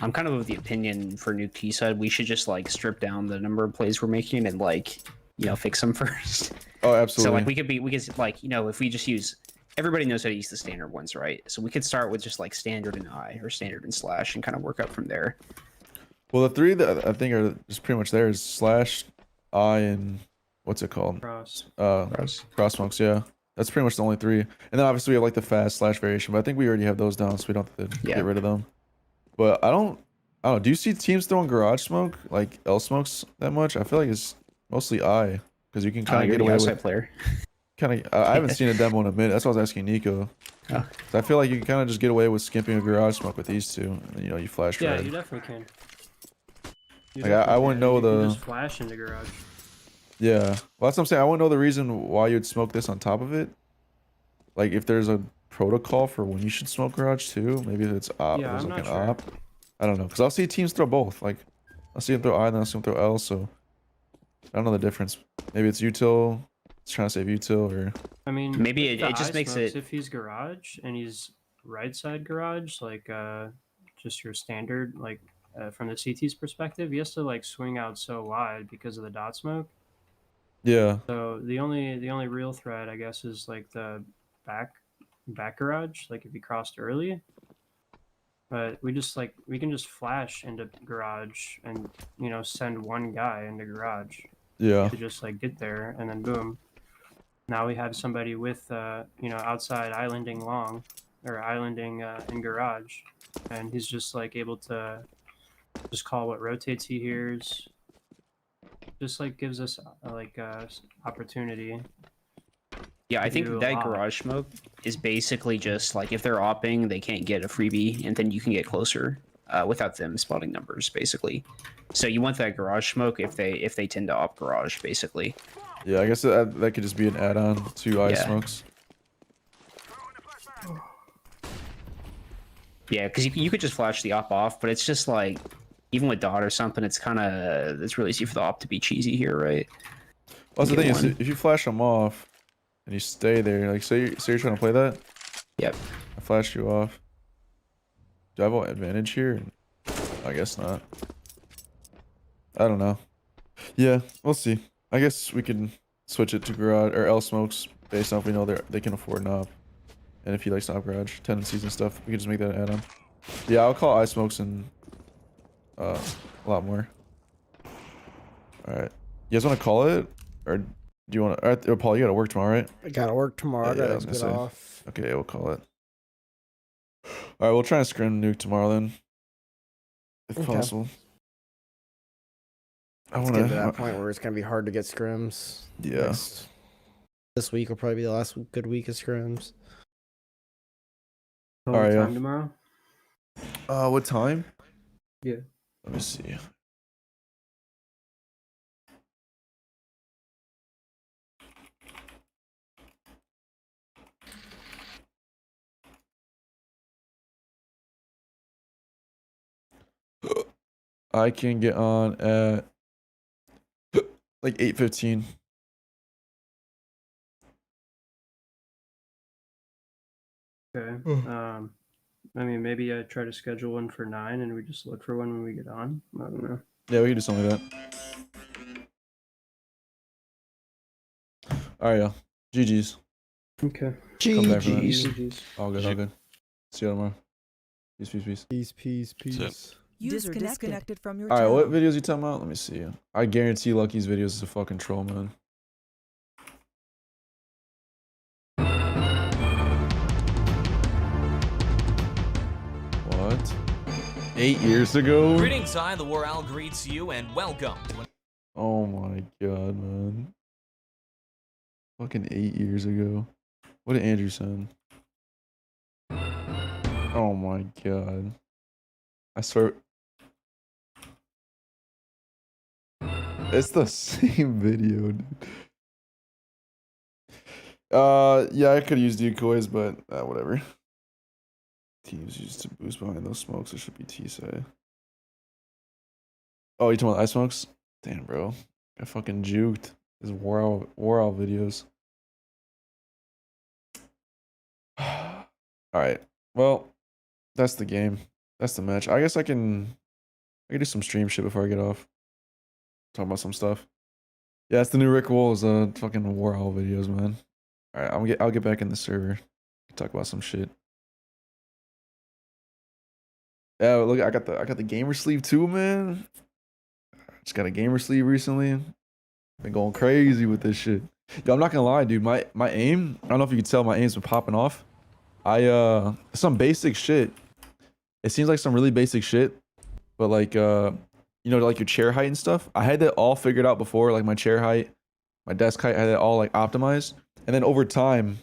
I'm kind of the opinion for Nuke T side, we should just like strip down the number of plays we're making and like, you know, fix them first. Oh, absolutely. So like we could like, you know, if we just use, everybody knows how to use the standard ones, right? So we could start with just like standard and eye or standard and slash and kind of work up from there. Well, the three that I think are just pretty much there is slash, eye, and what's it called? Cross. Cross smokes. Yeah, that's pretty much the only three. And then obviously we have like the fast slash variation, but I think we already have those down, so we don't have to get rid of them. But I don't know. Do you see teams throwing garage smoke like L smokes that much? I feel like it's mostly eye because you can kind of get away with. Player. Kind of. I haven't seen a demo in a minute. That's why I was asking Nico. Oh. So I feel like you can kind of just get away with skimping a garage smoke with these two. And, you know, you flash Yeah, red. you definitely can. Like, I wouldn't know you the. can just flash into garage. Yeah, well, that's what I'm saying. I wouldn't know the reason why you'd smoke this on top of it. Like, if there's a protocol for when you should smoke garage too, maybe it's op. Yeah, There's I'm like not an sure. op. I don't know, because I'll see teams throw both. Like, I'll see them throw I, and then I'll see them throw L. So I don't know the difference. Maybe it's util. It's trying to save util, or I mean, Maybe with it the just eye makes smokes, it- If he's garage and he's right side garage, like just your standard, like from the CT's perspective, he has to like swing out so wide because of the dot smoke. yeah, So the only real threat, I guess, is like the back garage, like if he crossed early. But we can just flash into garage and, you know, send one guy into garage yeah, to just like get there, and then boom. Now we have somebody with you know, outside islanding long or islanding in garage, and he's just like able to just call what rotates he hears. Just like gives us like opportunity. Yeah, I to think do a that lot. garage smoke is basically just like if they're opping, they can't get a freebie, and then you can get closer without them spotting numbers, basically. So you want that garage smoke if they tend to op garage, basically. yeah. I guess that could just be an add-on to eye Yeah. smokes. Yeah, because you could just flash the op off, but it's just like even with dot or something, it's really easy for the op to be cheesy here, right? Well, that's the Get thing is, one. if you flash them off and you stay there, like say you're trying to play that. Yep. I flashed you off. Do I have an advantage here? I guess not. I don't know. Yeah, we'll see. I guess we can switch it to garage or L smokes based on if we know they can afford knob. And if he likes knob garage tendencies and stuff, we can just make that an add-on. Yeah, I'll call eye smokes and a lot more. Alright. You guys want to call it? Or do you want to... Or Paul, you got to work tomorrow, right? I gotta work tomorrow. Yeah, I I was gotta gonna get say. off. Okay, we'll call it. Alright, we'll try and scrim nuke tomorrow then. If Okay. possible. I Let's want get to that to... point where it's gonna be hard to get scrims. Yeah. This week will probably be the last good week of scrims. Alright, yeah. Time tomorrow. What time? Yeah. Let me see. I can get on at like 8:15. Okay. I mean, maybe I try to schedule one for 9, and we just look for one when we get on. I don't know. Yeah, we can do something like that. Alright, yeah. GG's. Okay. Come back for that. GG's. All good, all good. See you tomorrow. Peace, peace, peace. Peace, peace, So- peace. User disconnected from your Alright, what channel. videos you talking about? Let me see. I guarantee Lucky's videos is a fucking troll, man. What? 8 years ago? Greetings, I, the War Owl, greets you, and welcome to Oh my god, man. Fucking 8 years ago. What did Andrew send? Oh my god. I swear. It's the same video, dude. Yeah, I could use decoys, but whatever. Teams used to boost behind those smokes. It should be T-side. Oh, you talking about ice smokes? Damn, bro. I fucking juked. His war out videos. Alright. Well, that's the game. That's the match. I guess I can do some stream shit before I get off. Talk about some stuff. Yeah, it's the new Rick Wolves fucking war out videos, man. Alright, I'll get back in the server. Talk about some shit. Yeah, look, I got the gamer sleeve too, man. Just got a gamer sleeve recently. Been going crazy with this shit. Yo, I'm not gonna lie, dude. My aim, I don't know if you can tell, my aim's been popping off. Some basic shit. It seems like some really basic shit, but like you know, like your chair height and stuff. I had that all figured out before, like my chair height, my desk height, I had it all like optimized. And then over time,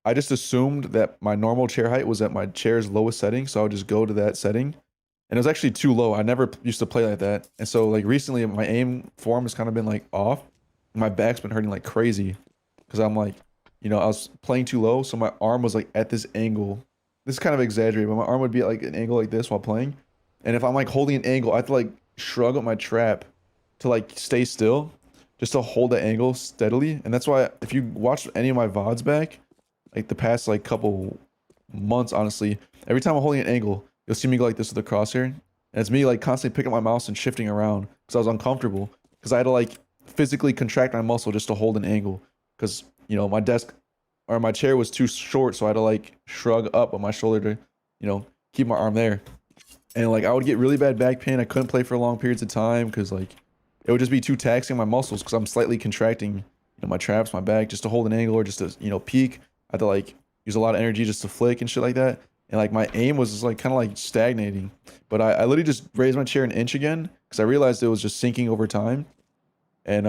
I just assumed that my normal chair height was at my chair's lowest setting, so I would just go to that setting. And it was actually too low. I never used to play like that. And so like recently my aim form has kind of been like off. My back's been hurting like crazy. Cause I'm like, you know, I was playing too low, so my arm was like at this angle. This is kind of exaggerated, but my arm would be at like an angle like this while playing. And if I'm like holding an angle, I have to like shrug up my trap to like stay still, just to hold the angle steadily. And that's why if you watch any of my VODs back, like the past like couple months, honestly, every time I'm holding an angle, you'll see me go like this with the crosshair. And it's me like constantly picking up my mouse and shifting around because I was uncomfortable. Because I had to like physically contract my muscle just to hold an angle. Because, you know, my desk or my chair was too short, so I had to like shrug up on my shoulder to, you know, keep my arm there. And like I would get really bad back pain. I couldn't play for long periods of time because like it would just be too taxing on my muscles because I'm slightly contracting, you know, my traps, my back, just to hold an angle or just to, you know, peak. I had to like use a lot of energy just to flick and shit like that. And like my aim was just like kind of like stagnating. But I literally just raised my chair an inch again because I realized it was just sinking over time. And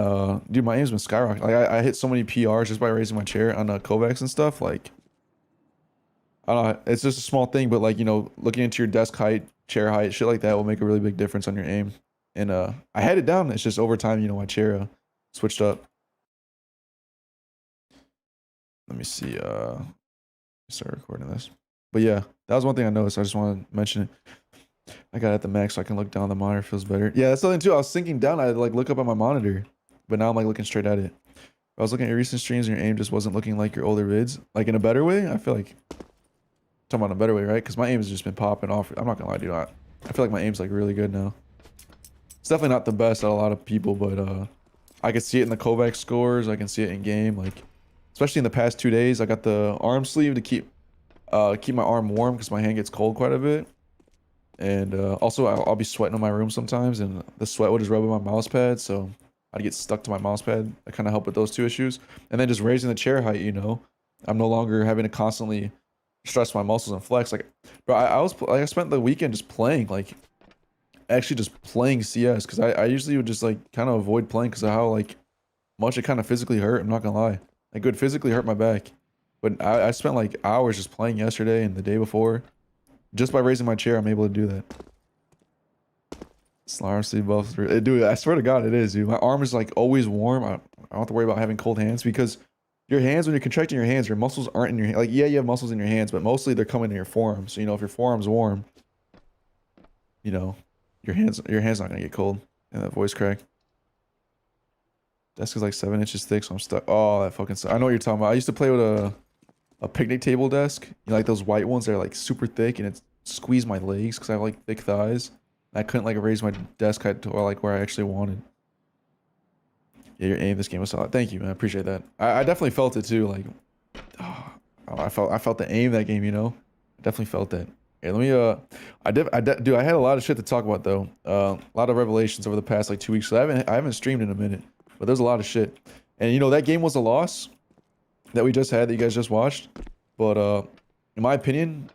dude, my aim's been skyrocketing. Like I hit so many PRs just by raising my chair on Kovacs and stuff. Like I don't know, it's just a small thing, but like, you know, looking into your desk height, chair height, shit like that will make a really big difference on your aim. And I had it down. It's just over time, you know, my chair switched up. Let me see. Start recording this. But yeah, that was one thing I noticed. I just want to mention it. I got it at the max so I can look down the monitor. Feels better. Yeah, that's something too. I was sinking down. I had to like look up at my monitor, but now I'm like looking straight at it. I was looking at your recent streams and your aim just wasn't looking like your older vids. Like in a better way. I feel like talking about a better way, right? Because my aim's just been popping off. I'm not gonna lie, dude. I feel like my aim's like really good now. It's definitely not the best at a lot of people, but I can see it in the Kovac scores. I can see it in game. Like especially in the past 2 days, I got the arm sleeve to keep my arm warm because my hand gets cold quite a bit. And also I'll be sweating in my room sometimes, and the sweat would just rub on my mouse pad, so I'd get stuck to my mouse pad. That kind of helped with those two issues. And then just raising the chair height, you know, I'm no longer having to constantly stress my muscles and flex. Like, bro, I spent the weekend just playing, like actually just playing CS, because I usually would just like kind of avoid playing because of how like much it kind of physically hurt. I'm not gonna lie, like it would physically hurt my back. But I spent like hours just playing yesterday and the day before. Just by raising my chair, I'm able to do that. Slarm sleeve buffs. Dude, I swear to God, it is, dude. My arm is like always warm. I don't have to worry about having cold hands because your hands, when you're contracting your hands, your muscles aren't in your like, yeah, you have muscles in your hands, but mostly they're coming in your forearm. So, you know, if your forearm's warm, you know, your hand's not gonna get cold. And that voice crack. Desk is like 7 inches thick, so I'm stuck. Oh, that fucking sucks. I know what you're talking about. I used to play with a picnic table desk, you know, like those white ones that are like super thick, and it squeezed my legs because I have like thick thighs. I couldn't like raise my desk height to like where I actually wanted. Yeah, your aim this game was solid. Thank you, man. I appreciate that. I definitely felt it too. Like, oh, I felt the aim that game. You know, I definitely felt that. Okay, let me dude, I had a lot of shit to talk about though. A lot of revelations over the past like 2 weeks. So I haven't streamed in a minute, but there's a lot of shit. And you know that game was a loss that we just had that you guys just watched. But in my opinion,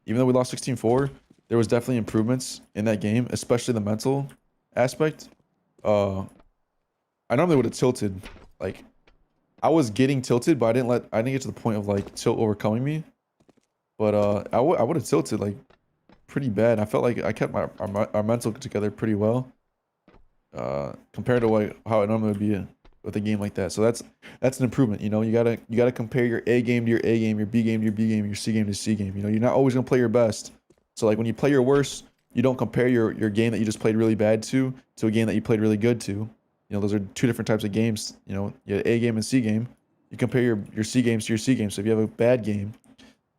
even though we lost 16-4, there was definitely improvements in that game, especially the mental aspect. I normally would have tilted like I was getting tilted, but I didn't get to the point of like tilt overcoming me. But I would have tilted like pretty bad. I felt like I kept our mental together pretty well. Compared to how it normally would be with a game like that. So that's an improvement. You know, you gotta compare your A game to your A game, your B game to your B game, your C game to C game. You know, you're not always gonna play your best. So like when you play your worst, you don't compare your game that you just played really bad to a game that you played really good to. You know, those are two different types of games. You know, you have A game and C game. You compare your C games to your C game. So if you have a bad game,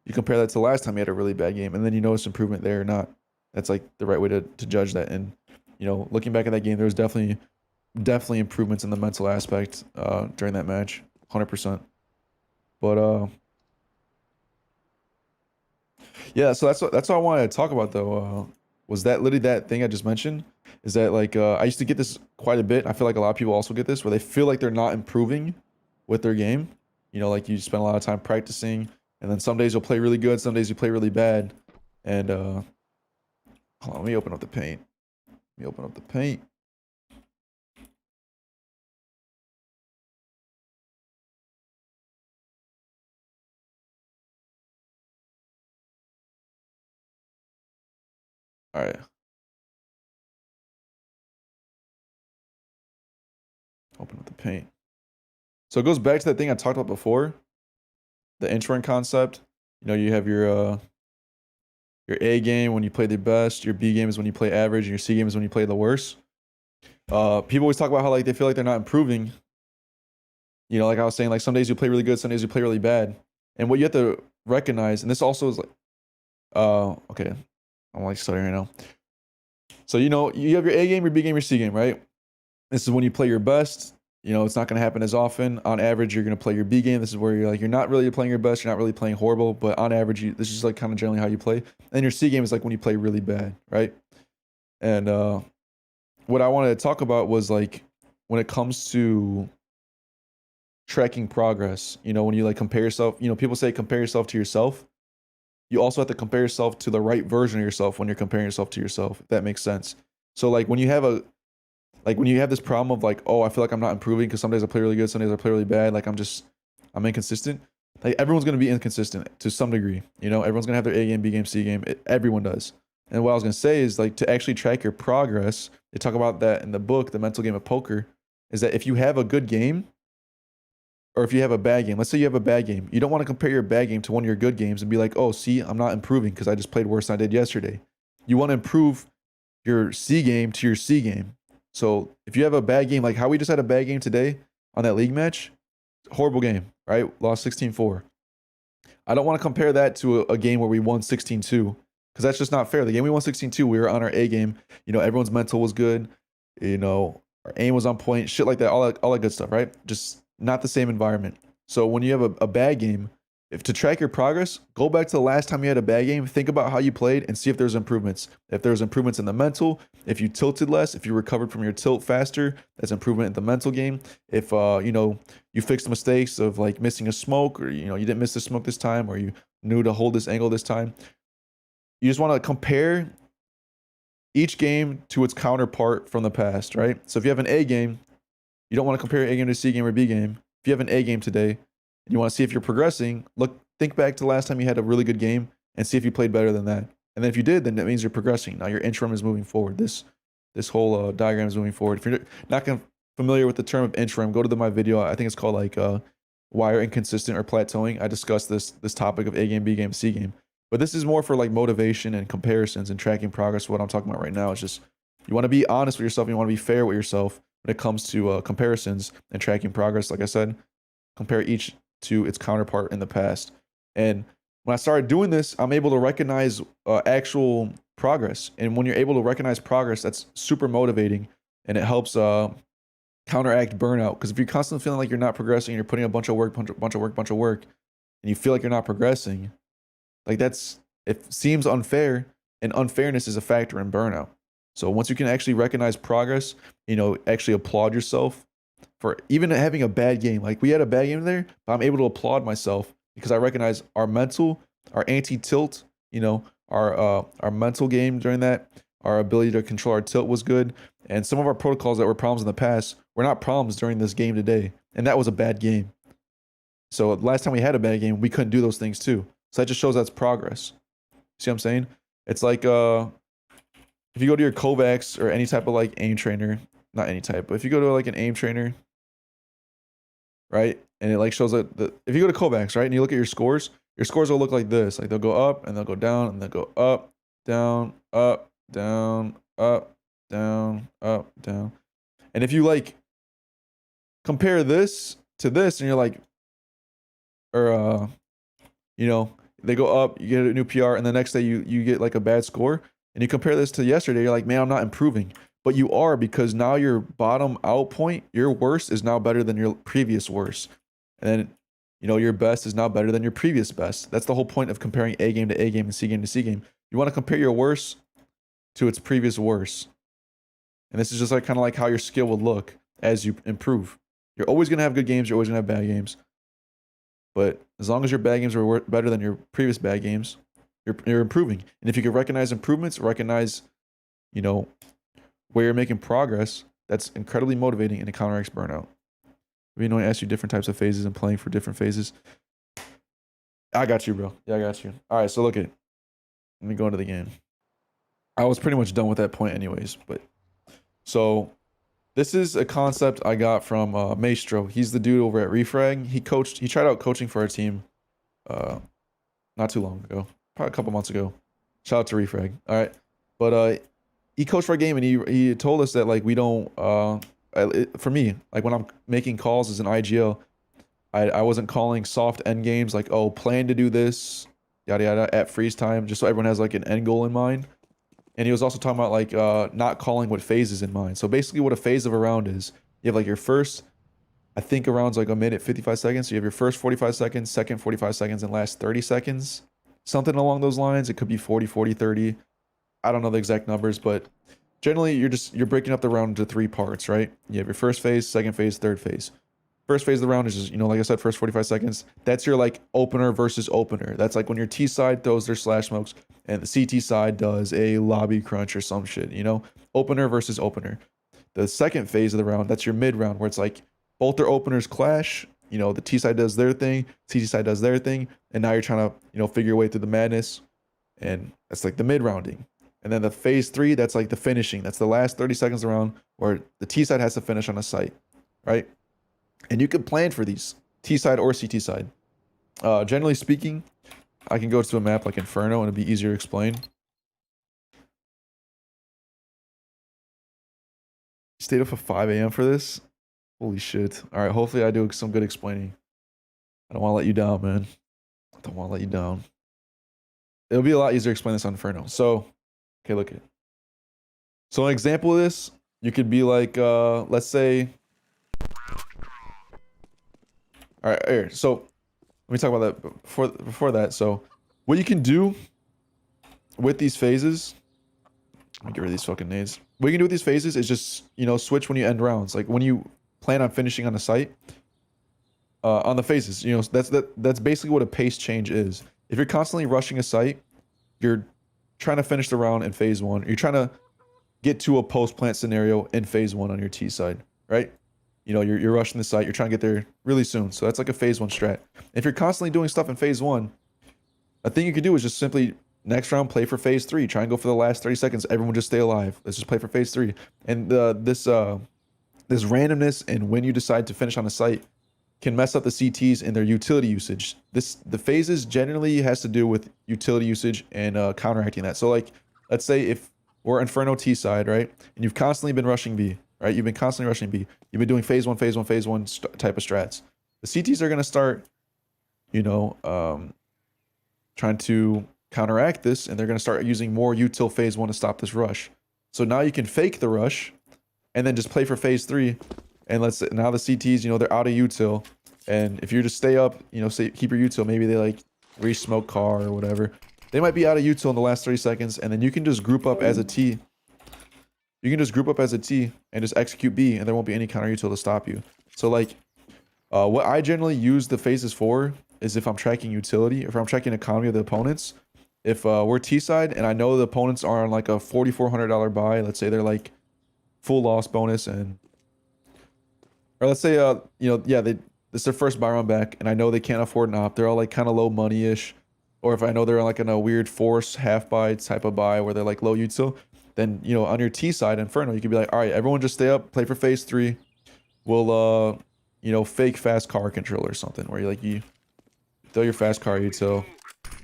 you compare that to the last time you had a really bad game, and then you notice improvement there or not. That's like the right way to judge that. And you know, looking back at that game, there was definitely improvements in the mental aspect during that match, 100%. But yeah, so that's what I wanted to talk about though. Was that literally that thing I just mentioned? Is that like I used to get this quite a bit. I feel like a lot of people also get this, where they feel like they're not improving with their game. You know, like you spend a lot of time practicing, and then some days you'll play really good, some days you play really bad. And hold on, let me open up the paint. Let me open up the paint. All right. Open up the paint. So it goes back to that thing I talked about before, the introing concept. You know, you have your A game when you play the best, your B game is when you play average, and your C game is when you play the worst. People always talk about how like they feel like they're not improving. You know, like I was saying, like some days you play really good, some days you play really bad. And what you have to recognize, and this also is like, okay, I'm like stuttering right now. So you know, you have your A game, your B game, your C game, right? This is when you play your best. You know, it's not going to happen as often. On average, you're going to play your B game. This is where you're not really playing your best. You're not really playing horrible, but on average, this is like kind of generally how you play. And your C game is like when you play really bad, right? And what I wanted to talk about was like when it comes to tracking progress. You know, when you like compare yourself. You know, people say compare yourself to yourself. You also have to compare yourself to the right version of yourself when you're comparing yourself to yourself. If that makes sense. So like when you have this problem of like, oh, I feel like I'm not improving because some days I play really good, some days I play really bad. Like I'm inconsistent. Like everyone's gonna be inconsistent to some degree. You know, everyone's gonna have their A game, B game, C game. Everyone does. And what I was gonna say is like to actually track your progress. They talk about that in the book, The Mental Game of Poker. Is that if you have a good game, or if you have a bad game, let's say you have a bad game, you don't want to compare your bad game to one of your good games and be like, oh, see, I'm not improving because I just played worse than I did yesterday. You want to improve your C game to your C game. So if you have a bad game, like how we just had a bad game today on that league match, horrible game, right? Lost 16-4. I don't want to compare that to a game where we won 16-2 because that's just not fair. The game we won 16-2, we were on our A game. You know, everyone's mental was good. You know, our aim was on point, shit like that, all that good stuff, right? Just not the same environment. So when you have a bad game, if to track your progress, go back to the last time you had a bad game, think about how you played and see if there's improvements. If there's improvements in the mental, if you tilted less, if you recovered from your tilt faster, that's improvement in the mental game. If you know, you fixed the mistakes of like missing a smoke, or you know, you didn't miss the smoke this time, or you knew to hold this angle this time. You just want to compare each game to its counterpart from the past, right? So if you have an A game, you don't want to compare A game to C game or B game. If you have an A game today and you want to see if you're progressing, think back to the last time you had a really good game and see if you played better than that. And then if you did, then that means you're progressing. Now your interim is moving forward. This whole diagram is moving forward. If you're not familiar with the term of interim, go to my video. I think it's called like why are inconsistent or plateauing. I discussed this topic of A game, B game, C game. But this is more for like motivation and comparisons and tracking progress. What I'm talking about right now is just you want to be honest with yourself. You want to be fair with yourself when it comes to comparisons and tracking progress. Like I said, compare each to its counterpart in the past. And when I started doing this, I'm able to recognize actual progress. And when you're able to recognize progress, that's super motivating, and it helps counteract burnout. Because if you're constantly feeling like you're not progressing, you're putting a bunch of work, and you feel like you're not progressing, like it seems unfair, and unfairness is a factor in burnout. So once you can actually recognize progress, you know, actually applaud yourself for even having a bad game. Like we had a bad game there, but I'm able to applaud myself because I recognize our mental, our anti-tilt, you know, our mental game during that, our ability to control our tilt was good. And some of our protocols that were problems in the past were not problems during this game today. And that was a bad game. So last time we had a bad game, we couldn't do those things too. So that just shows that's progress. See what I'm saying? It's like if you go to your Kovacs or any type of like aim trainer, not any type, but if you go to like an aim trainer, right? And it like shows like if you go to Kovacs, right, and you look at your scores will look like this. Like they'll go up and they'll go down and they'll go up, down, up, down, up, down, up, down. And if you like compare this to this and you're like, or you know, they go up, you get a new PR, and the next day you get like a bad score, and you compare this to yesterday, you're like, man, I'm not improving. But you are, because now your bottom out point, your worst is now better than your previous worst. And then, you know, your best is now better than your previous best. That's the whole point of comparing A game to A game and C game to C game. You want to compare your worst to its previous worst. And this is just like kind of like how your skill will look as you improve. You're always going to have good games. You're always going to have bad games. But as long as your bad games are better than your previous bad games, you're improving. And if you can recognize improvements, recognize, you know, where you're making progress, that's incredibly motivating and it counteracts burnout. You know, I ask you different types of phases and playing for different phases. I got you, bro. Yeah, I got you. All right, so look at, let me go into the game. I was pretty much done with that point anyways, but so this is a concept I got from Maestro. He's the dude over at Refrag. He tried out coaching for our team not too long ago, probably a couple months ago. Shout out to Refrag. All right, but he coached for a game and he told us that like we don't for me, like when I'm making calls as an IGL, I wasn't calling soft end games like, oh, plan to do this, yada yada, at freeze time, just so everyone has like an end goal in mind. And he was also talking about like not calling what phases in mind. So basically what a phase of a round is, you have like your first, I think a round's like a minute 55 seconds. So you have your first 45 seconds, second 45 seconds, and last 30 seconds. Something along those lines. It could be 40, 40, 30. I don't know the exact numbers, but generally you're breaking up the round into 3 parts, right? You have your first phase, second phase, third phase. First phase of the round is just, you know, like I said, first 45 seconds. That's your like opener versus opener. That's like when your T side throws their slash smokes and the CT side does a lobby crunch or some shit, you know? Opener versus opener. The second phase of the round, that's your mid round, where it's like both their openers clash. You know, the T side does their thing, CT side does their thing, and now you're trying to, you know, figure your way through the madness. And that's like the mid rounding. And then the phase 3, that's like the finishing. That's the last 30 seconds around where the T side has to finish on a site, right? And you can plan for these, T side or CT side. Generally speaking, I can go to a map like Inferno and it'd be easier to explain. Stayed up at 5 a.m. for this? Holy shit. All right, hopefully I do some good explaining. I don't want to let you down, man. I don't want to let you down. It'll be a lot easier to explain this on Inferno. So, okay, look at it. So an example of this, you could be like, let's say, all right, here. So let me talk about that before that. So what you can do with these phases, let me get rid of these fucking nades. What you can do with these phases is just, you know, switch when you end rounds. Like when you plan on finishing on a site, on the phases, you know, that's basically what a pace change is. If you're constantly rushing a site, you're trying to finish the round in phase 1. You're trying to get to a post plant scenario in phase 1 on your T side, right? You know, you're rushing the site, you're trying to get there really soon. So that's like a phase 1 strat. If you're constantly doing stuff in phase 1, a thing you could do is just simply next round play for phase 3. Try and go for the last 30 seconds. Everyone just stay alive. Let's just play for phase 3. And this randomness and when you decide to finish on a site can mess up the CTs and their utility usage. The phases generally has to do with utility usage and counteracting that. So like, let's say if we're Inferno T side, right? And you've constantly been rushing B, right? You've been constantly rushing B. You've been doing phase 1 type of strats. The CTs are going to start, you know, trying to counteract this, and they're going to start using more util phase 1 to stop this rush. So now you can fake the rush and then just play for phase 3. And now the CTs, you know, they're out of util. And if you just stay up, you know, keep your util, maybe they like re-smoke car or whatever. They might be out of util in the last 30 seconds, and then you can just group up as a T. You can just group up as a T and just execute B, and there won't be any counter util to stop you. So like, what I generally use the phases for is if I'm tracking utility, if I'm tracking economy of the opponents. If we're T side and I know the opponents are on like a $4,400 buy, let's say they're like full loss bonus, and or let's say you know, yeah, this is their first buy run back, and I know they can't afford an op. They're all like kind of low money ish, or if I know they're like in a weird force half buy type of buy where they're like low util, then you know on your T side Inferno, you could be like, all right, everyone just stay up, play for phase 3. We'll you know, fake fast car control or something where you throw your fast car util,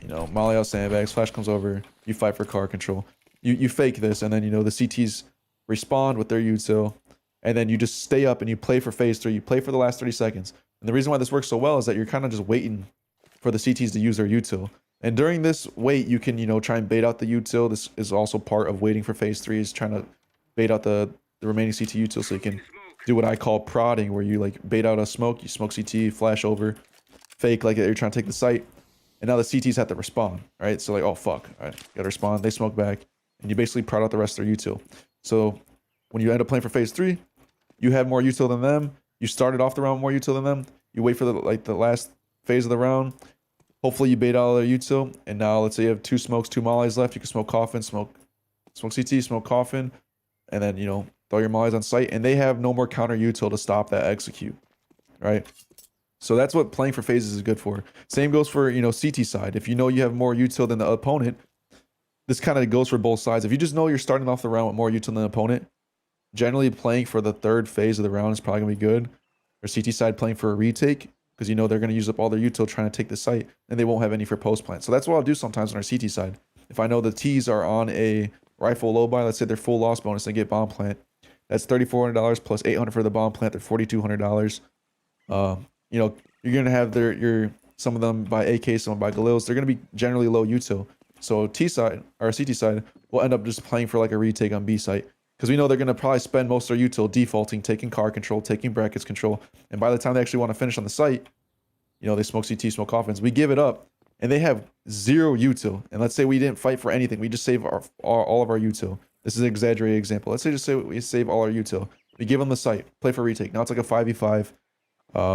you know, molly out sandbags, flash comes over, you fight for car control. You fake this, and then you know the CTs respond with their util, and then you just stay up and you play for phase 3. You play for the last 30 seconds. And the reason why this works so well is that you're kind of just waiting for the CTs to use their util. And during this wait, you can, you know, try and bait out the util. This is also part of waiting for phase 3, is trying to bait out the remaining CT util, so you can do what I call prodding, where you like bait out a smoke, you smoke CT, flash over, fake like you're trying to take the site, and now the CTs have to respond, right? So like, oh fuck, all right, gotta respond. They smoke back, and you basically prod out the rest of their util. So when you end up playing for phase 3, you have more util than them. You started off the round with more util than them. You wait for the last phase of the round. Hopefully you bait out all their util, and now let's say you have 2 smokes, 2 mollies left. You can smoke coffin, smoke CT, smoke coffin, and then you know throw your mollies on site, and they have no more counter util to stop that execute, right? So that's what playing for phases is good for. Same goes for, you know, CT side. If you know you have more util than the opponent, this kind of goes for both sides. If you just know you're starting off the round with more util than the opponent, generally playing for the 3rd phase of the round is probably gonna be good. Or CT side playing for a retake, because you know they're gonna use up all their util trying to take the site, and they won't have any for post plant. So that's what I'll do sometimes on our CT side. If I know the T's are on a rifle low buy, let's say they're full loss bonus, they get bomb plant. That's $3,400 plus $800 for the bomb plant. They're $4,200. You know, you're gonna have some of them by AK, some by Galils. They're gonna be generally low util. So T side or CT side will end up just playing for like a retake on B site, because we know they're gonna probably spend most of their util defaulting, taking car control, taking brackets control, and by the time they actually want to finish on the site, you know, they smoke CT, smoke coffins. We give it up, and they have 0 util. And let's say we didn't fight for anything, we just save all of our util. This is an exaggerated example. Let's say just say we save all our util. We give them the site, play for retake. Now it's like a 5v5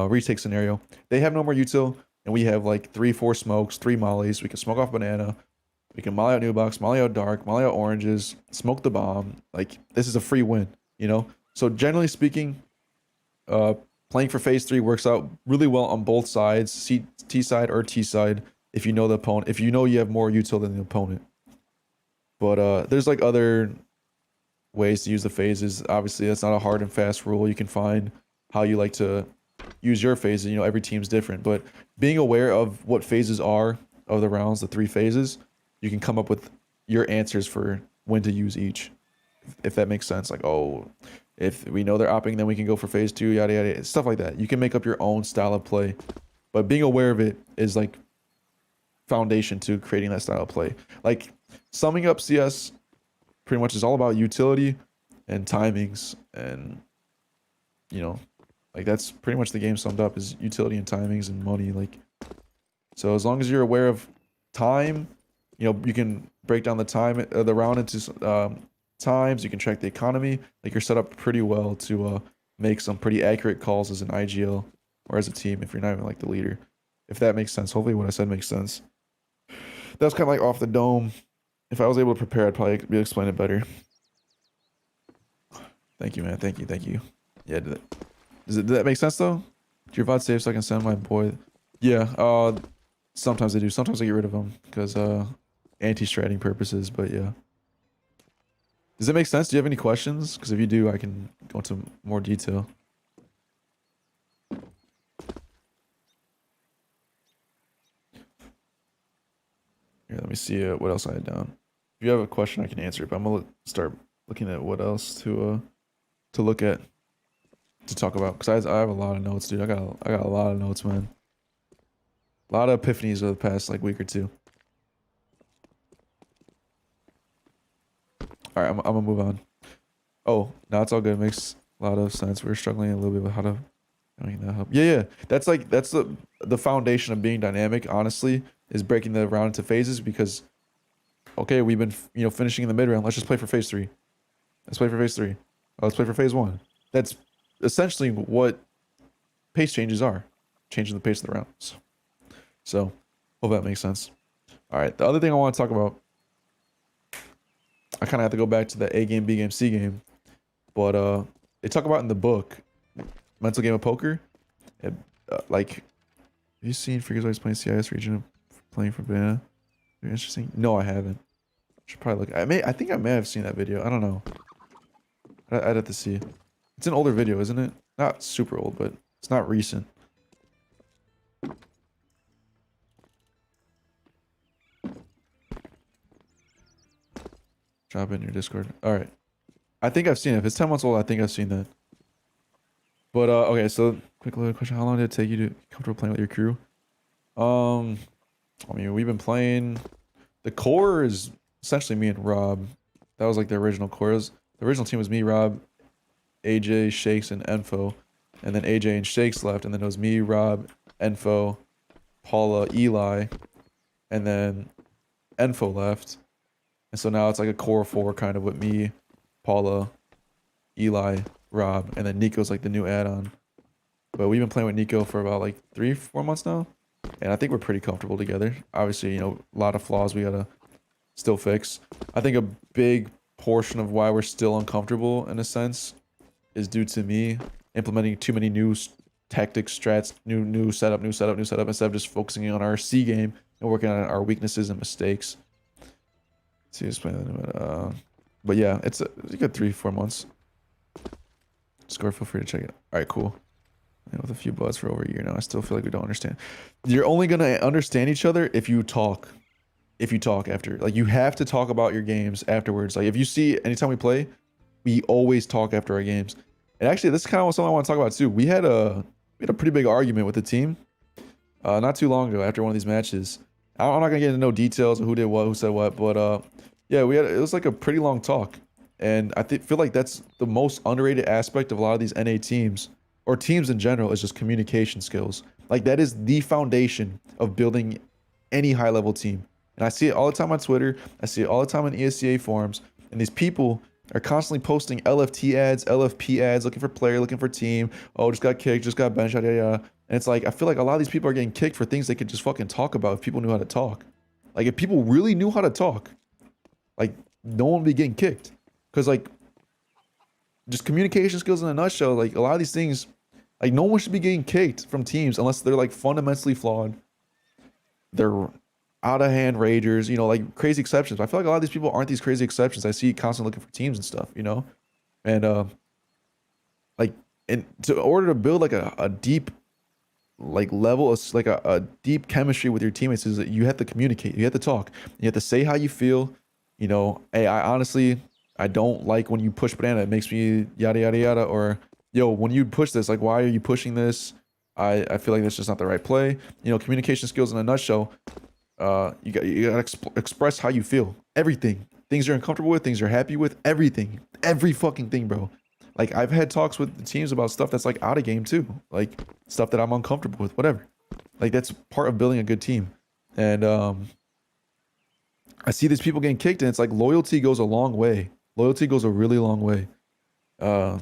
retake scenario. They have no more util, and we have like 3-4 smokes, 3 mollies. We can smoke off banana. We can molly out new box, molly out dark, molly out oranges, smoke the bomb. Like, this is a free win, you know? So generally speaking, playing for phase 3 works out really well on both sides, T side or T side, if you know the opponent, if you know you have more util than the opponent. But there's like other ways to use the phases. Obviously, that's not a hard and fast rule. You can find how you like to use your phases. You know, every team's different, but being aware of what phases are of the rounds, the 3 phases, you can come up with your answers for when to use each, if that makes sense. Like, oh, if we know they're opping, then we can go for phase 2, yada yada, stuff like that. You can make up your own style of play, but being aware of it is like foundation to creating that style of play. Like, summing up CS pretty much is all about utility and timings, and you know, like that's pretty much the game summed up, is utility and timings and money. Like, so as long as you're aware of time, you know, you can break down the time the round into times. You can track the economy. Like, you're set up pretty well to make some pretty accurate calls as an IGL or as a team if you're not even like the leader. If that makes sense. Hopefully what I said makes sense. That was kind of like off the dome. If I was able to prepare, I'd probably be explain it better. Thank you, man. Thank you. Yeah, did that make sense though? Do your VOD save so I can send my boy? Yeah, sometimes I do. Sometimes I get rid of them because anti-stratting purposes, but yeah. Does that make sense? Do you have any questions? Because if you do, I can go into more detail. Here, let me see what else I had down. If you have a question, I can answer it, but I'm gonna start looking at what else to look at, to talk about, because I have a lot of notes, dude. I got a lot of notes, man. A lot of epiphanies over the past like week or two. All right, I'm gonna move on. Oh, no, it's all good. It makes a lot of sense. We're struggling a little bit with how to make that help. Yeah. That's the foundation of being dynamic, honestly, is breaking the round into phases, because okay, we've been, you know, finishing in the mid round. Let's just play for phase 3. Let's play for phase 3. Oh, let's play for phase 1. That's essentially what pace changes are, changing the pace of the rounds. So, hope that makes sense. All right, the other thing I want to talk about, I kind of have to go back to the A game, B game, C game, but they talk about in the book, Mental Game of Poker, like, have you seen Figures Always playing CIS region playing for Bana? Very interesting. No, I haven't. Should probably look. I think I may have seen that video. I don't know. I'd have to see. It's an older video, isn't it? Not super old, but it's not recent. Drop it in your Discord. All right. I think I've seen it. If it's 10 months old, I think I've seen that. But okay, so quick little question: how long did it take you to get comfortable playing with your crew? I mean, we've been playing. The core is essentially me and Rob. That was like the original core. The original team was me, Rob, AJ, Shakes, and Enfo. And then AJ and Shakes left, and then it was me, Rob, Enfo, Paula, Eli, and then Enfo left. And so now it's like a core 4 kind of with me, Paula, Eli, Rob, and then Nico's like the new add-on. But we've been playing with Nico for about like 3-4 months now. And I think we're pretty comfortable together. Obviously, you know, a lot of flaws we gotta still fix. I think a big portion of why we're still uncomfortable in a sense is due to me implementing too many new tactics, strats, new setup, instead of just focusing on our C game and working on our weaknesses and mistakes. See, but yeah, it's a good 3-4 months. Score, feel free to check it. All right, cool. With a few buds for over a year now, I still feel like we don't understand. You're only gonna understand each other if you talk. If you talk after, like, you have to talk about your games afterwards. Like, if you see, anytime we play, we always talk after our games. And actually, this is kind of something I want to talk about too. We had a pretty big argument with the team not too long ago after one of these matches. I'm not gonna get into no details of who did what, who said what, but yeah, it was like a pretty long talk, and I feel like that's the most underrated aspect of a lot of these NA teams, or teams in general, is just communication skills. Like, that is the foundation of building any high level team. And I see it all the time on Twitter. I see it all the time on ESCA forums. And these people are constantly posting LFT ads, LFP ads, looking for player, looking for team. Oh, just got kicked, just got benched, yada yada. And it's like, I feel like a lot of these people are getting kicked for things they could just fucking talk about if people knew how to talk. Like, if people really knew how to talk, like, no one would be getting kicked. Because, like, just communication skills in a nutshell, like, a lot of these things, like, no one should be getting kicked from teams unless they're, like, fundamentally flawed. They're out of hand ragers, you know, like, crazy exceptions. But I feel like a lot of these people aren't these crazy exceptions. I see constantly looking for teams and stuff, you know? And, like, in order to build, like, a deep, like, level, like, a deep chemistry with your teammates, is that you have to communicate. You have to talk. You have to say how you feel. You know, hey, I don't like when you push banana. It makes me yada, yada, yada. Or, yo, when you push this, like, why are you pushing this? I feel like that's just not the right play. You know, communication skills in a nutshell. You gotta express how you feel. Everything. Things you're uncomfortable with, things you're happy with, everything. Every fucking thing, bro. Like, I've had talks with the teams about stuff that's, like, out of game too. Like, stuff that I'm uncomfortable with, whatever. Like, that's part of building a good team. And I see these people getting kicked, and it's like, loyalty goes a long way. Loyalty goes a really long way. And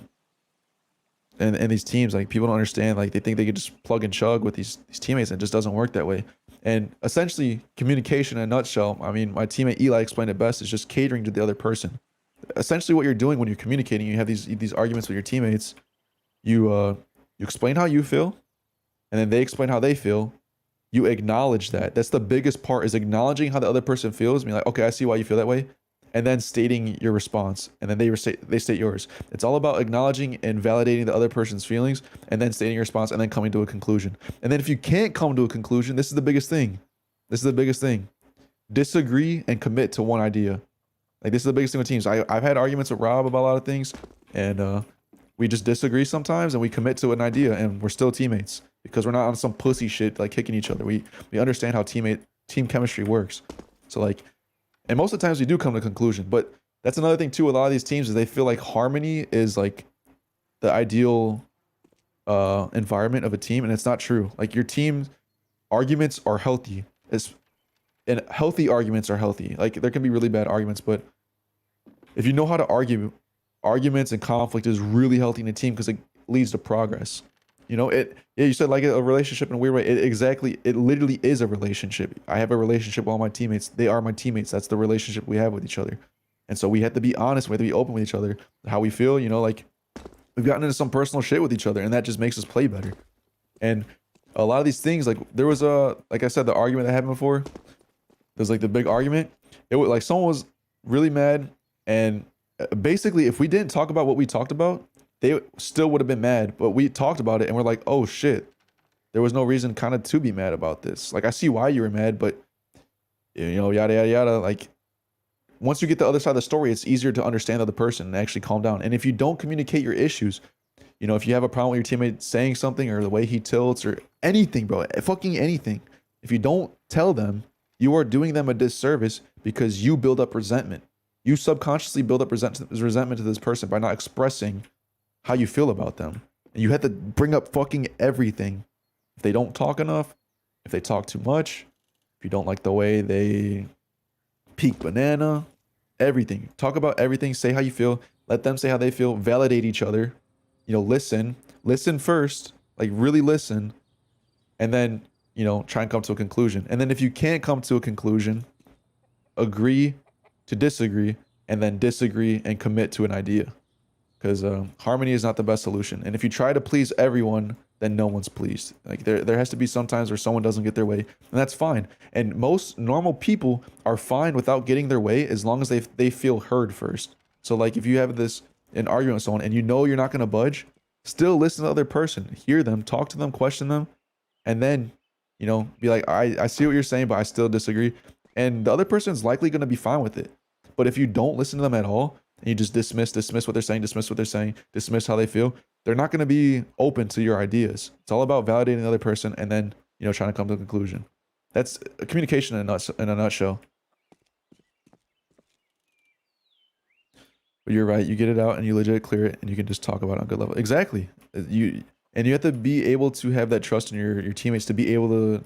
these teams, like, people don't understand. Like, they think they could just plug and chug with these teammates, and it just doesn't work that way. And essentially, communication in a nutshell, I mean, my teammate Eli explained it best, is just catering to the other person. Essentially, what you're doing when you're communicating, you have these arguments with your teammates. You explain how you feel, and then they explain how they feel. You acknowledge that. That's the biggest part, is acknowledging how the other person feels. Being like, okay, I see why you feel that way. And then stating your response. And then they state yours. It's all about acknowledging and validating the other person's feelings, and then stating your response, and then coming to a conclusion. And then if you can't come to a conclusion, this is the biggest thing. Disagree and commit to one idea. Like, this is the biggest thing with teams. I've had arguments with Rob about a lot of things, and we just disagree sometimes, and we commit to an idea, and we're still teammates. Because we're not on some pussy shit, like, kicking each other. We understand how team chemistry works. So, like, and most of the times we do come to a conclusion. But that's another thing too, a lot of these teams, is they feel like harmony is, like, the ideal environment of a team, and it's not true. Like, your team arguments are healthy. And healthy arguments are healthy. Like, there can be really bad arguments, but if you know how to argue, arguments and conflict is really healthy in a team, because it leads to progress. You know, you said, like, a relationship in a weird way. It literally is a relationship. I have a relationship with all my teammates. They are my teammates. That's the relationship we have with each other. And so we have to be honest. We have to be open with each other. How we feel, you know, like, we've gotten into some personal shit with each other, and that just makes us play better. And a lot of these things, like there was like I said, the argument that happened before. There's like the big argument. It was like someone was really mad, and basically, if we didn't talk about what we talked about, they still would have been mad. But we talked about it, and we're like, oh shit, there was no reason kind of to be mad about this. Like I see why you were mad, but you know, yada yada yada. Like once you get the other side of the story, it's easier to understand the other person and actually calm down. And if you don't communicate your issues, you know, if you have a problem with your teammate saying something or the way he tilts or anything, bro, fucking anything, if you don't tell them, you are doing them a disservice because you build up resentment. You subconsciously build up resentment to this person by not expressing how you feel about them. And you have to bring up fucking everything. If they don't talk enough, if they talk too much, if you don't like the way they peak banana, everything. Talk about everything. Say how you feel. Let them say how they feel. Validate each other. You know, listen first, like really listen, and then, you know, try and come to a conclusion. And then if you can't come to a conclusion, agree to disagree, and then disagree and commit to an idea. Because harmony is not the best solution. And if you try to please everyone, then no one's pleased. Like there has to be some times where someone doesn't get their way, and that's fine. And most normal people are fine without getting their way as long as they feel heard first. So like if you have an argument with someone and you know you're not going to budge, still listen to the other person, hear them, talk to them, question them, and then, you know, be like, I see what you're saying, but I still disagree. And the other person's likely going to be fine with it. But if you don't listen to them at all, and you just dismiss what they're saying, dismiss how they feel, they're not going to be open to your ideas. It's all about validating the other person and then, you know, trying to come to a conclusion. That's communication in a nutshell. But you're right. You get it out and you legit clear it, and you can just talk about it on a good level. Exactly. You have to be able to have that trust in your teammates to be able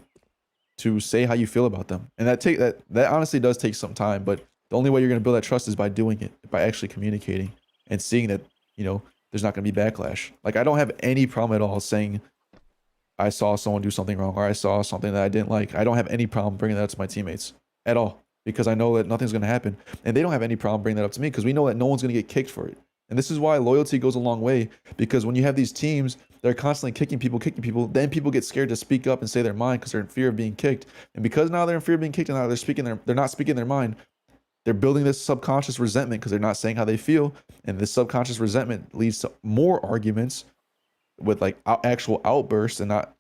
to say how you feel about them. And that honestly does take some time, but the only way you're going to build that trust is by doing it, by actually communicating and seeing that, you know, there's not going to be backlash. Like I don't have any problem at all saying I saw someone do something wrong or I saw something that I didn't like. I don't have any problem bringing that up to my teammates at all, because I know that nothing's going to happen, and they don't have any problem bringing that up to me because we know that no one's going to get kicked for it. And this is why loyalty goes a long way, because when you have these teams that are constantly kicking people, then people get scared to speak up and say their mind because they're in fear of being kicked. And because now they're in fear of being kicked and now they're not speaking their mind, they're building this subconscious resentment because they're not saying how they feel. And this subconscious resentment leads to more arguments with like actual outbursts and not,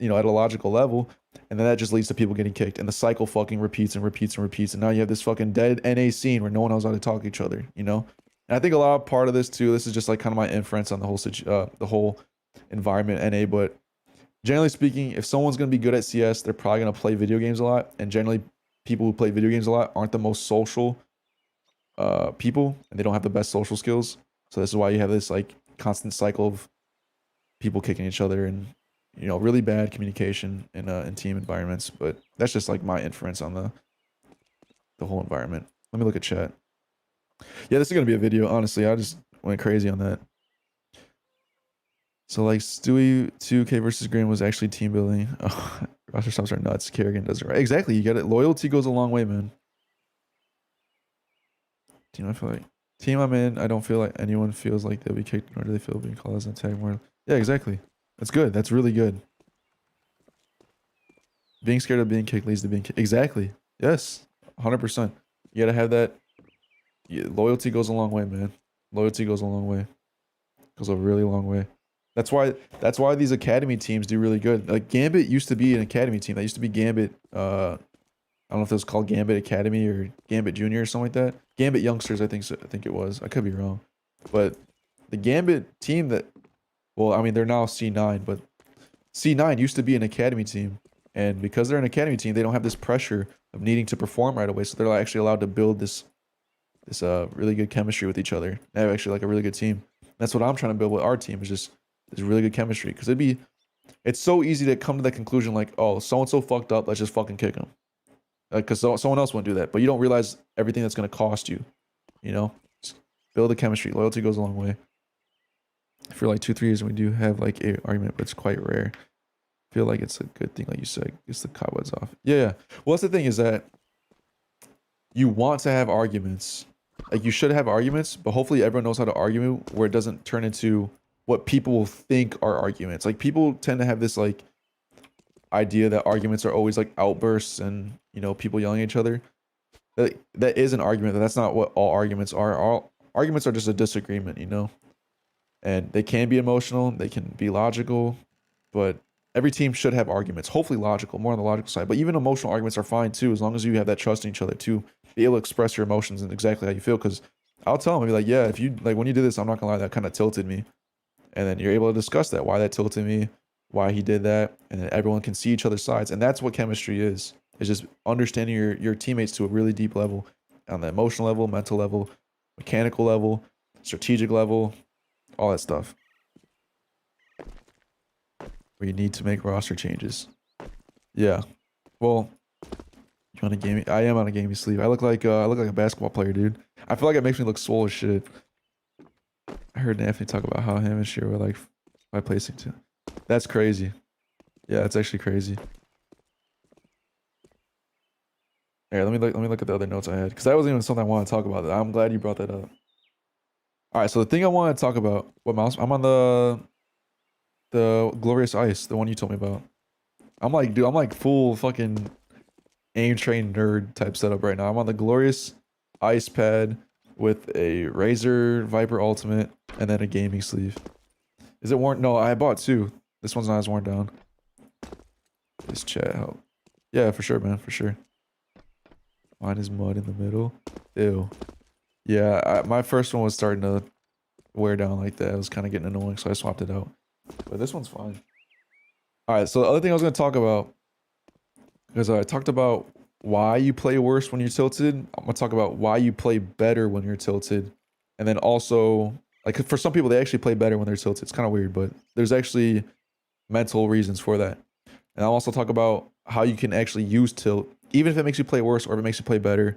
you know, at a logical level. And then that just leads to people getting kicked. And the cycle fucking repeats and repeats and repeats. And now you have this fucking dead NA scene where no one knows how to talk to each other, you know? And I think a lot of part of this too, this is just like kind of my inference on the whole environment NA. But generally speaking, if someone's going to be good at CS, they're probably going to play video games a lot. And generally people who play video games a lot aren't the most social people, and they don't have the best social skills. So this is why you have this like constant cycle of people kicking each other and, you know, really bad communication in team environments. But that's just like my inference on the whole environment. Let me look at chat. Yeah, this is gonna be a video. Honestly, I just went crazy on that. So like Stewie 2K versus Green was actually team building. Oh, roster stops are nuts. Kerrigan does it right. Exactly. You get it. Loyalty goes a long way, man. Team I'm in, I don't feel like anyone feels like they'll be kicked, nor do they feel being called as an attack more. Yeah, exactly. That's good. That's really good. Being scared of being kicked leads to being kicked. Exactly. Yes. 100%. You gotta have that. Yeah, loyalty goes a long way, man. Loyalty goes a long way. Goes a really long way. That's why these academy teams do really good. Like Gambit used to be an academy team. That used to be Gambit. I don't know if it was called Gambit Academy or Gambit Junior or something like that. Gambit Youngsters, I think it was. I could be wrong, but the Gambit team that, well, I mean they're now C9, but C9 used to be an academy team, and because they're an academy team, they don't have this pressure of needing to perform right away. So they're actually allowed to build this really good chemistry with each other. They have actually like a really good team. That's what I'm trying to build with our team, is just this really good chemistry. Because it's so easy to come to that conclusion like, oh, so and so fucked up, let's just fucking kick them. Because someone else won't do that, but you don't realize everything that's going to cost you. You know, just build the chemistry. Loyalty goes a long way. For like 2-3 years, we do have like an argument, but it's quite rare. I feel like it's a good thing, like you said, gets the cobwebs off. Yeah. Well, that's the thing, is that you want to have arguments. Like you should have arguments, but hopefully everyone knows how to argue where it doesn't turn into what people will think are arguments. Like people tend to have this like idea that arguments are always like outbursts and, you know, people yelling at each other. That is an argument, but that's not what all arguments are. All arguments are just a disagreement, you know? And they can be emotional, they can be logical, but every team should have arguments. Hopefully logical, more on the logical side. But even emotional arguments are fine too, as long as you have that trust in each other to be able to express your emotions and exactly how you feel. Because I'll tell them, I'll be like, yeah, if you like when you did this, I'm not gonna lie, that kind of tilted me. And then you're able to discuss that, why that tilted me, why he did that, and then everyone can see each other's sides. And that's what chemistry is. It's just understanding your teammates to a really deep level, on the emotional level, mental level, mechanical level, strategic level, all that stuff. Where you need to make roster changes. Yeah. Well, you on a gaming? I am on a gaming sleeve. I look like a basketball player, dude. I feel like it makes me look swole as shit. I heard Anthony talk about how him and Sheer were like by placing too. That's crazy. Yeah, that's actually crazy. Here, let me look at the other notes I had, because that wasn't even something I wanted to talk about. I'm glad you brought that up. All right, so the thing I want to talk about, what mouse? I'm on the Glorious Ice, the one you told me about. I'm like, dude, I'm like full fucking aim train nerd type setup right now. I'm on the Glorious Ice pad with a Razer Viper Ultimate and then a gaming sleeve. Is it worn? No, I bought two. This one's not as worn down. This chat help. Yeah, for sure, man, for sure. Mine is mud in the middle. Ew. Yeah, my first one was starting to wear down like that. It was kind of getting annoying, so I swapped it out. But this one's fine. All right, so the other thing I was going to talk about, because I talked about why you play worse when you're tilted. I'm going to talk about why you play better when you're tilted. And then also, like for some people, they actually play better when they're tilted. It's kind of weird, but there's actually mental reasons for that. And I'll also talk about how you can actually use tilt, even if it makes you play worse or if it makes you play better,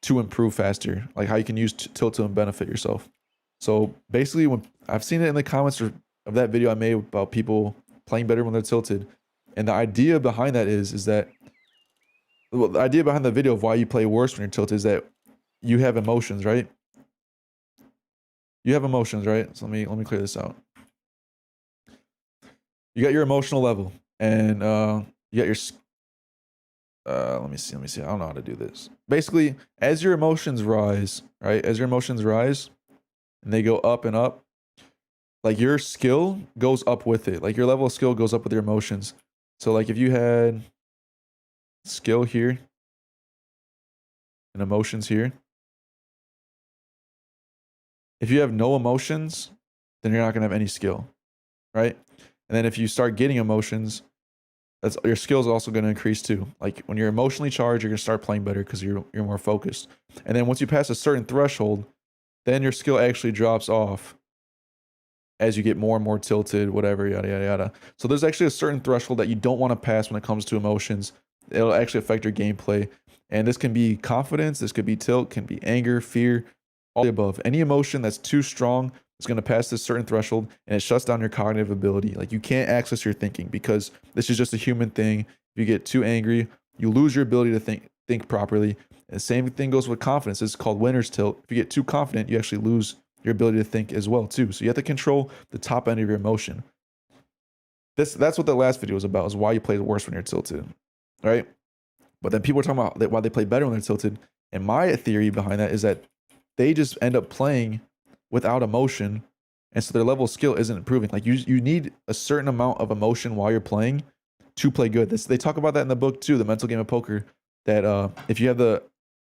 to improve faster. Like how you can use tilt to benefit yourself. So basically, when I've seen it in the comments of that video I made about people playing better when they're tilted, and the idea behind that is that, well, the idea behind the video of why you play worse when you're tilted is that you have emotions, right? You have emotions, right? So let me clear this out. You got your emotional level, and you got your let me see. I don't know how to do this. Basically, as your emotions rise, right? As your emotions rise and they go up and up, like your skill goes up with it. Like your level of skill goes up with your emotions. So like if you had skill here and emotions here, if you have no emotions, then you're not going to have any skill, right? And then if you start getting emotions, that's your skills are also going to increase too. Like when you're emotionally charged, you're going to start playing better because you're more focused. And then once you pass a certain threshold, then your skill actually drops off as you get more and more tilted, whatever, yada, yada, yada. So there's actually a certain threshold that you don't want to pass when it comes to emotions. It'll actually affect your gameplay. And this can be confidence, this could be tilt, can be anger, fear, all the above. Any emotion that's too strong is going to pass this certain threshold and it shuts down your cognitive ability. Like you can't access your thinking because this is just a human thing. If you get too angry, you lose your ability to think properly. And the same thing goes with confidence. It's called winner's tilt. If you get too confident, you actually lose your ability to think as well too. So you have to control the top end of your emotion. That's what the last video was about, is why you play worse when you're tilted, right? But then people are talking about why they play better when they're tilted. And my theory behind that is that they just end up playing without emotion, and so their level of skill isn't improving. Like you need a certain amount of emotion while you're playing to play good. They talk about that in the book too, The Mental Game of Poker, that if you have the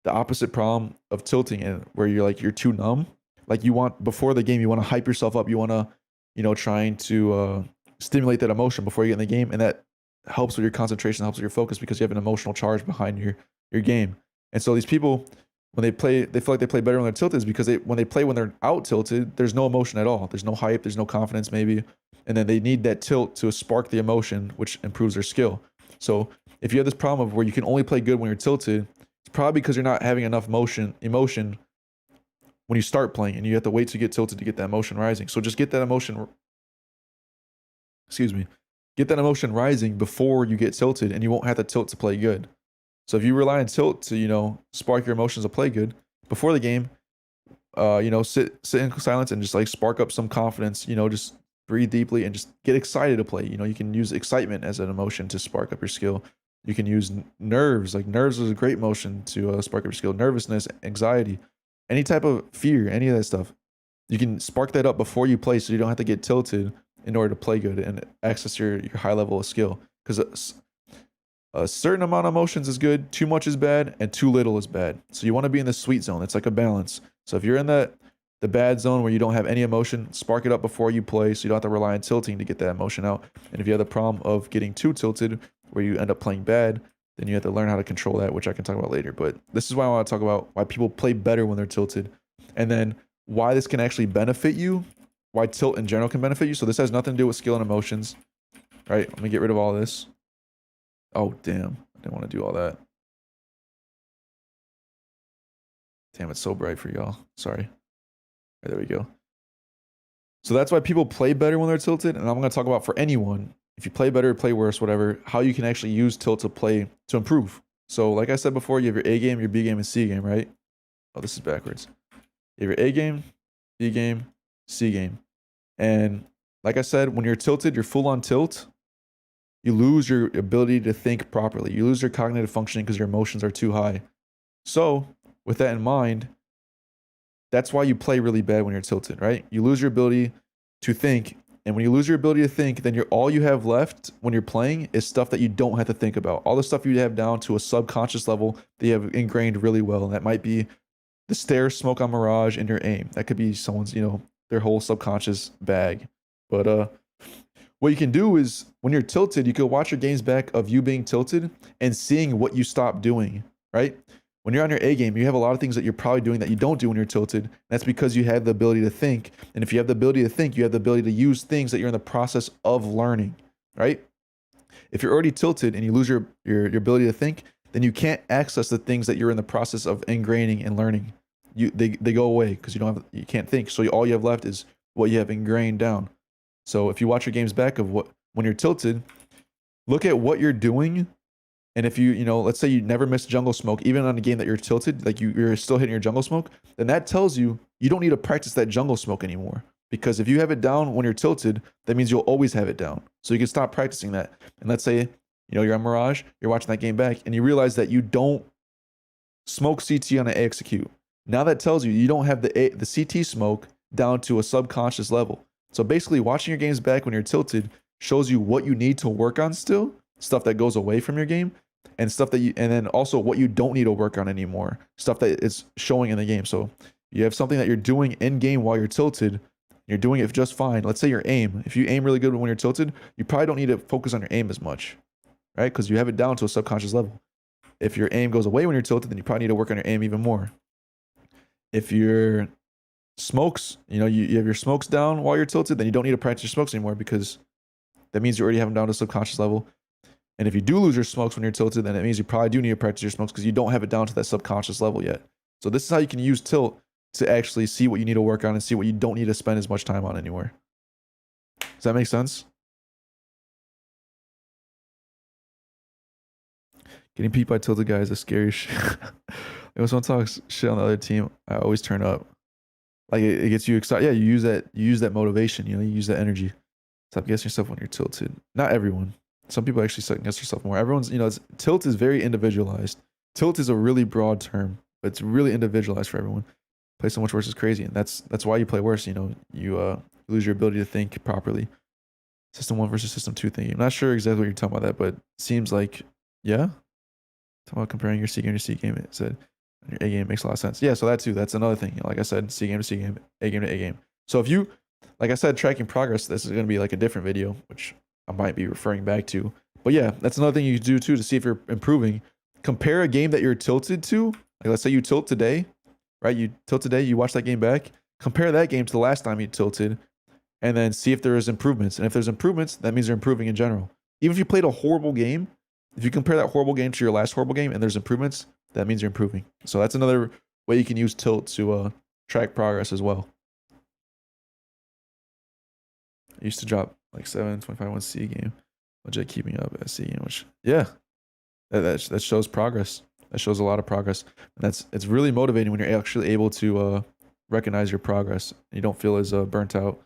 opposite problem of tilting and where you're too numb, like you want before the game, you want to hype yourself up, you want to trying to stimulate that emotion before you get in the game, and that helps with your concentration, helps with your focus because you have an emotional charge behind your game. And so these people, when they play, they feel like they play better when they're tilted, is because when they play when they're out tilted, there's no emotion at all. There's no hype, there's no confidence maybe. And then they need that tilt to spark the emotion, which improves their skill. So if you have this problem of where you can only play good when you're tilted, it's probably because you're not having enough emotion when you start playing, and you have to wait to get tilted to get that emotion rising. So just get that emotion, get that emotion rising before you get tilted, and you won't have to tilt to play good. So if you rely on tilt to, spark your emotions to play good before the game, sit in silence and just like spark up some confidence, just breathe deeply, and just get excited to play. You know, you can use excitement as an emotion to spark up your skill. You can use nerves. Like nerves is a great motion to spark up your skill. Nervousness, anxiety, any type of fear, any of that stuff. You can spark that up before you play, so you don't have to get tilted in order to play good and access your high level of skill. Because a certain amount of emotions is good, too much is bad, and too little is bad. So you want to be in the sweet zone. It's like a balance. So if you're in the bad zone where you don't have any emotion, spark it up before you play, so you don't have to rely on tilting to get that emotion out. And if you have the problem of getting too tilted, where you end up playing bad, then you have to learn how to control that, which I can talk about later. But this is why I want to talk about why people play better when they're tilted, and then why this can actually benefit you, why tilt in general can benefit you. So this has nothing to do with skill and emotions, right? Let me get rid of all this. Oh, damn. I didn't want to do all that. Damn, it's so bright for y'all. Sorry. There we go. So that's why people play better when they're tilted. And I'm going to talk about for anyone, if you play better, play worse, whatever, how you can actually use tilt to play to improve. So like I said before, you have your A game, your B game, and C game, right? Oh, this is backwards. You have your A game, B game, C game. And like I said, when you're tilted, you're full on tilt. You lose your ability to think properly. You lose your cognitive functioning because your emotions are too high. So with that in mind, that's why you play really bad when you're tilted, right? You lose your ability to think. And when you lose your ability to think, then all you have left when you're playing is stuff that you don't have to think about. All the stuff you have down to a subconscious level that you have ingrained really well. And that might be the stare, smoke on Mirage, and your aim. That could be someone's, their whole subconscious bag. But what you can do is when you're tilted, you can watch your games back of you being tilted and seeing what you stop doing, right? When you're on your A game, you have a lot of things that you're probably doing that you don't do when you're tilted. That's because you have the ability to think. And if you have the ability to think, you have the ability to use things that you're in the process of learning, right? If you're already tilted and you lose your ability to think, then you can't access the things that you're in the process of ingraining and learning. They go away because you can't think. So all you have left is what you have ingrained down. So if you watch your games back of when you're tilted, look at what you're doing. And if let's say you never miss jungle smoke, even on a game that you're tilted, like you're still hitting your jungle smoke, then that tells you don't need to practice that jungle smoke anymore. Because if you have it down when you're tilted, that means you'll always have it down. So you can stop practicing that. And let's say, you're on Mirage, you're watching that game back, and you realize that you don't smoke CT on an A execute. Now that tells you don't have the CT smoke down to a subconscious level. So basically, watching your games back when you're tilted shows you what you need to work on still, stuff that goes away from your game, and stuff and then also what you don't need to work on anymore, stuff that is showing in the game. So you have something that you're doing in game while you're tilted, you're doing it just fine. Let's say your aim. If you aim really good when you're tilted, you probably don't need to focus on your aim as much, right? Because you have it down to a subconscious level. If your aim goes away when you're tilted, then you probably need to work on your aim even more. If your smokes, you have your smokes down while you're tilted, then you don't need to practice your smokes anymore because that means you already have them down to subconscious level. And if you do lose your smokes when you're tilted, then it means you probably do need to practice your smokes because you don't have it down to that subconscious level yet. So this is how you can use tilt to actually see what you need to work on and see what you don't need to spend as much time on anymore. Does that make sense? Getting peeped by tilted guys is scary shit. When someone talks shit on the other team, I always turn up. Like it gets you excited. Yeah, you use that motivation. You use that energy. Stop guessing yourself when you're tilted. Not everyone. Some people actually second guess yourself more. Everyone's, tilt is very individualized. Tilt is a really broad term, but it's really individualized for everyone. Play so much worse is crazy, and that's why you play worse. You lose your ability to think properly. System 1 versus System 2 thinking. I'm not sure exactly what you're talking about that, but it seems like, yeah. Talking about comparing your C game to C game, it said your A game makes a lot of sense. Yeah, so that too. That's another thing. Like I said, C game to C game, A game to A game. So if you, like I said, tracking progress, this is going to be like a different video, which I might be referring back to. But yeah, that's another thing you can do too to see if you're improving. Compare a game that you're tilted to. Like let's say you tilt today, right? You tilt today, you watch that game back. Compare that game to the last time you tilted, and then see if there is improvements. And if there's improvements, that means you're improving in general. Even if you played a horrible game, if you compare that horrible game to your last horrible game and there's improvements, that means you're improving. So that's another way you can use tilt to track progress as well. I used to drop like 7.25 on C game, legit keeping up at C game, which yeah, that shows progress. That shows a lot of progress, and it's really motivating when you're actually able to recognize your progress and you don't feel as burnt out.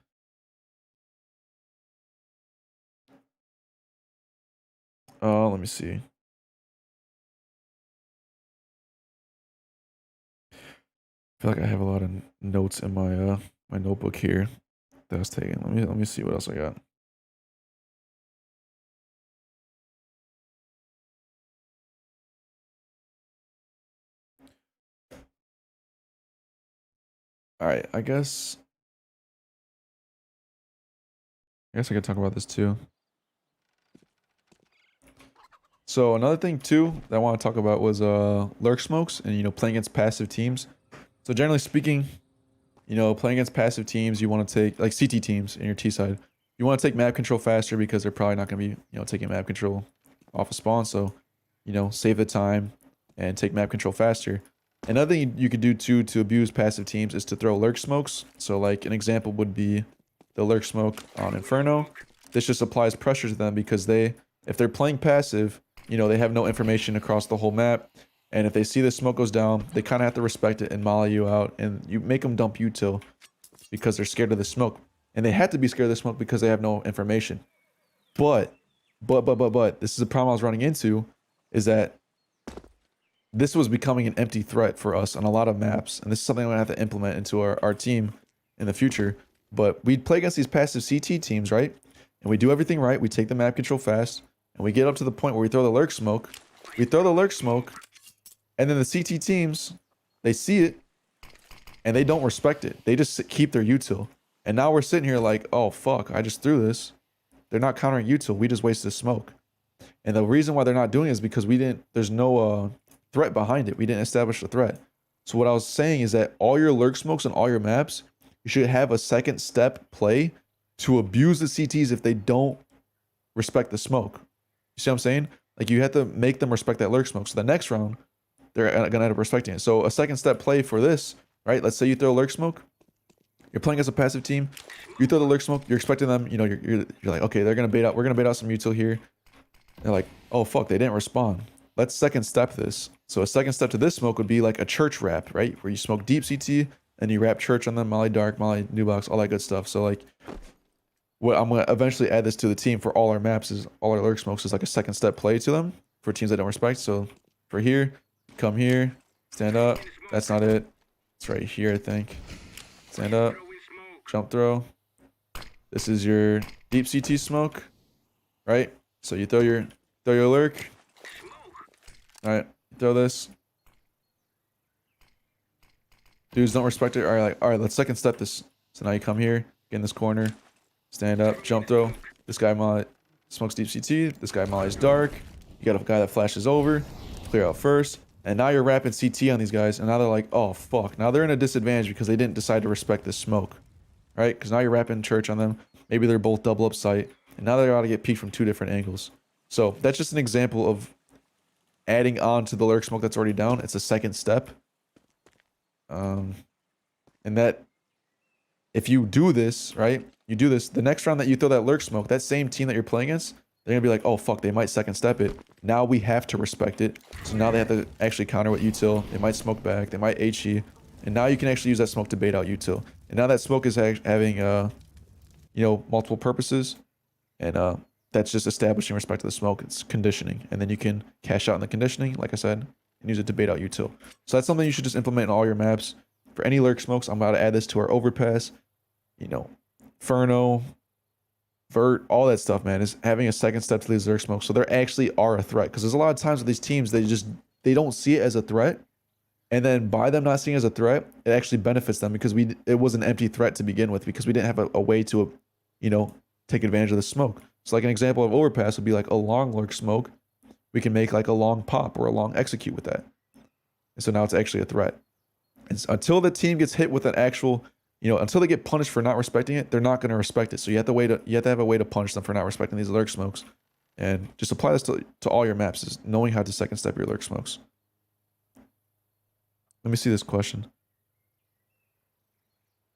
Let me see. I feel like I have a lot of notes in my my notebook here that I was taking. Let me see what else I got. All right, I guess I could talk about this too. So another thing too that I want to talk about was lurk smokes and playing against passive teams. So generally speaking, playing against passive teams, you want to take like CT teams in your T side. You want to take map control faster because they're probably not going to be taking map control off of spawn. So save the time and take map control faster. Another thing you could do too to abuse passive teams is to throw lurk smokes. So like an example would be the lurk smoke on Inferno. This just applies pressure to them because if they're playing passive, they have no information across the whole map. And if they see the smoke goes down, they kind of have to respect it and molly you out. And you make them dump util because they're scared of the smoke. And they have to be scared of the smoke because they have no information. But, this is a problem I was running into, is that this was becoming an empty threat for us on a lot of maps. And this is something I'm going to have to implement into our team in the future. But we'd play against these passive CT teams, right? And we do everything right. We take the map control fast. And we get up to the point where we throw the lurk smoke. We throw the lurk smoke. And then the CT teams, they see it. And they don't respect it. They just keep their util. And now we're sitting here like, oh, fuck, I just threw this. They're not countering util. We just wasted smoke. And the reason why they're not doing it is because there's no threat behind it. We didn't establish a threat. So what I was saying is that all your lurk smokes on all your maps, you should have a second step play to abuse the CTs if they don't respect the smoke. You see what I'm saying? Like you have to make them respect that lurk smoke. So the next round, they're gonna end up respecting it. So a second step play for this, right? Let's say you throw a lurk smoke. You're playing as a passive team. You throw the lurk smoke. You're expecting them. You're like, okay, they're gonna bait out. We're gonna bait out some util here. They're like, oh fuck, they didn't respond. Let's second step this. So a second step to this smoke would be like a church wrap, right? Where you smoke deep CT and you wrap church on them, molly dark, molly new box, all that good stuff. So like, what I'm gonna eventually add this to the team for all our maps is all our lurk smokes is like a second step play to them for teams that don't respect. So for here, come here, stand up. That's not it. It's right here, I think. Stand up, jump throw. This is your deep CT smoke, right? So you throw your lurk. All right, throw this. Dudes don't respect it. All right, let's second step this. So now you come here, get in this corner, stand up, jump throw. This guy smokes deep CT. This guy mollies dark. You got a guy that flashes over, clear out first. And now you're wrapping CT on these guys. And now they're like, oh, fuck. Now they're in a disadvantage because they didn't decide to respect this smoke. Right? Because now you're wrapping church on them. Maybe they're both double up sight. And now they're about to get peeked from two different angles. So that's just an example of adding on to the lurk smoke that's already down. It's a second step. And that, if you do this, right? You do this, the next round that you throw that lurk smoke, that same team that you're playing against, they're going to be like, oh, fuck, they might second step it. Now we have to respect it. So now they have to actually counter with util. They might smoke back. They might HE. And now you can actually use that smoke to bait out util. And now that smoke is having, multiple purposes. And that's just establishing respect to the smoke. It's conditioning. And then you can cash out in the conditioning, like I said, and use it to bait out util. So that's something you should just implement in all your maps. For any lurk smokes, I'm about to add this to our overpass. Inferno, Vert, all that stuff, man, is having a second step to these lurk smokes. So they actually are a threat. Because there's a lot of times with these teams, they don't see it as a threat. And then by them not seeing it as a threat, it actually benefits them because it was an empty threat to begin with because we didn't have a way to, take advantage of the smoke. So like an example of overpass would be like a long lurk smoke. We can make like a long pop or a long execute with that. And so now it's actually a threat. And until the team gets hit with an actual, until they get punished for not respecting it, they're not going to respect it. So you have to have a way to punish them for not respecting these lurk smokes. And just apply this to all your maps, is knowing how to second step your lurk smokes. Let me see this question.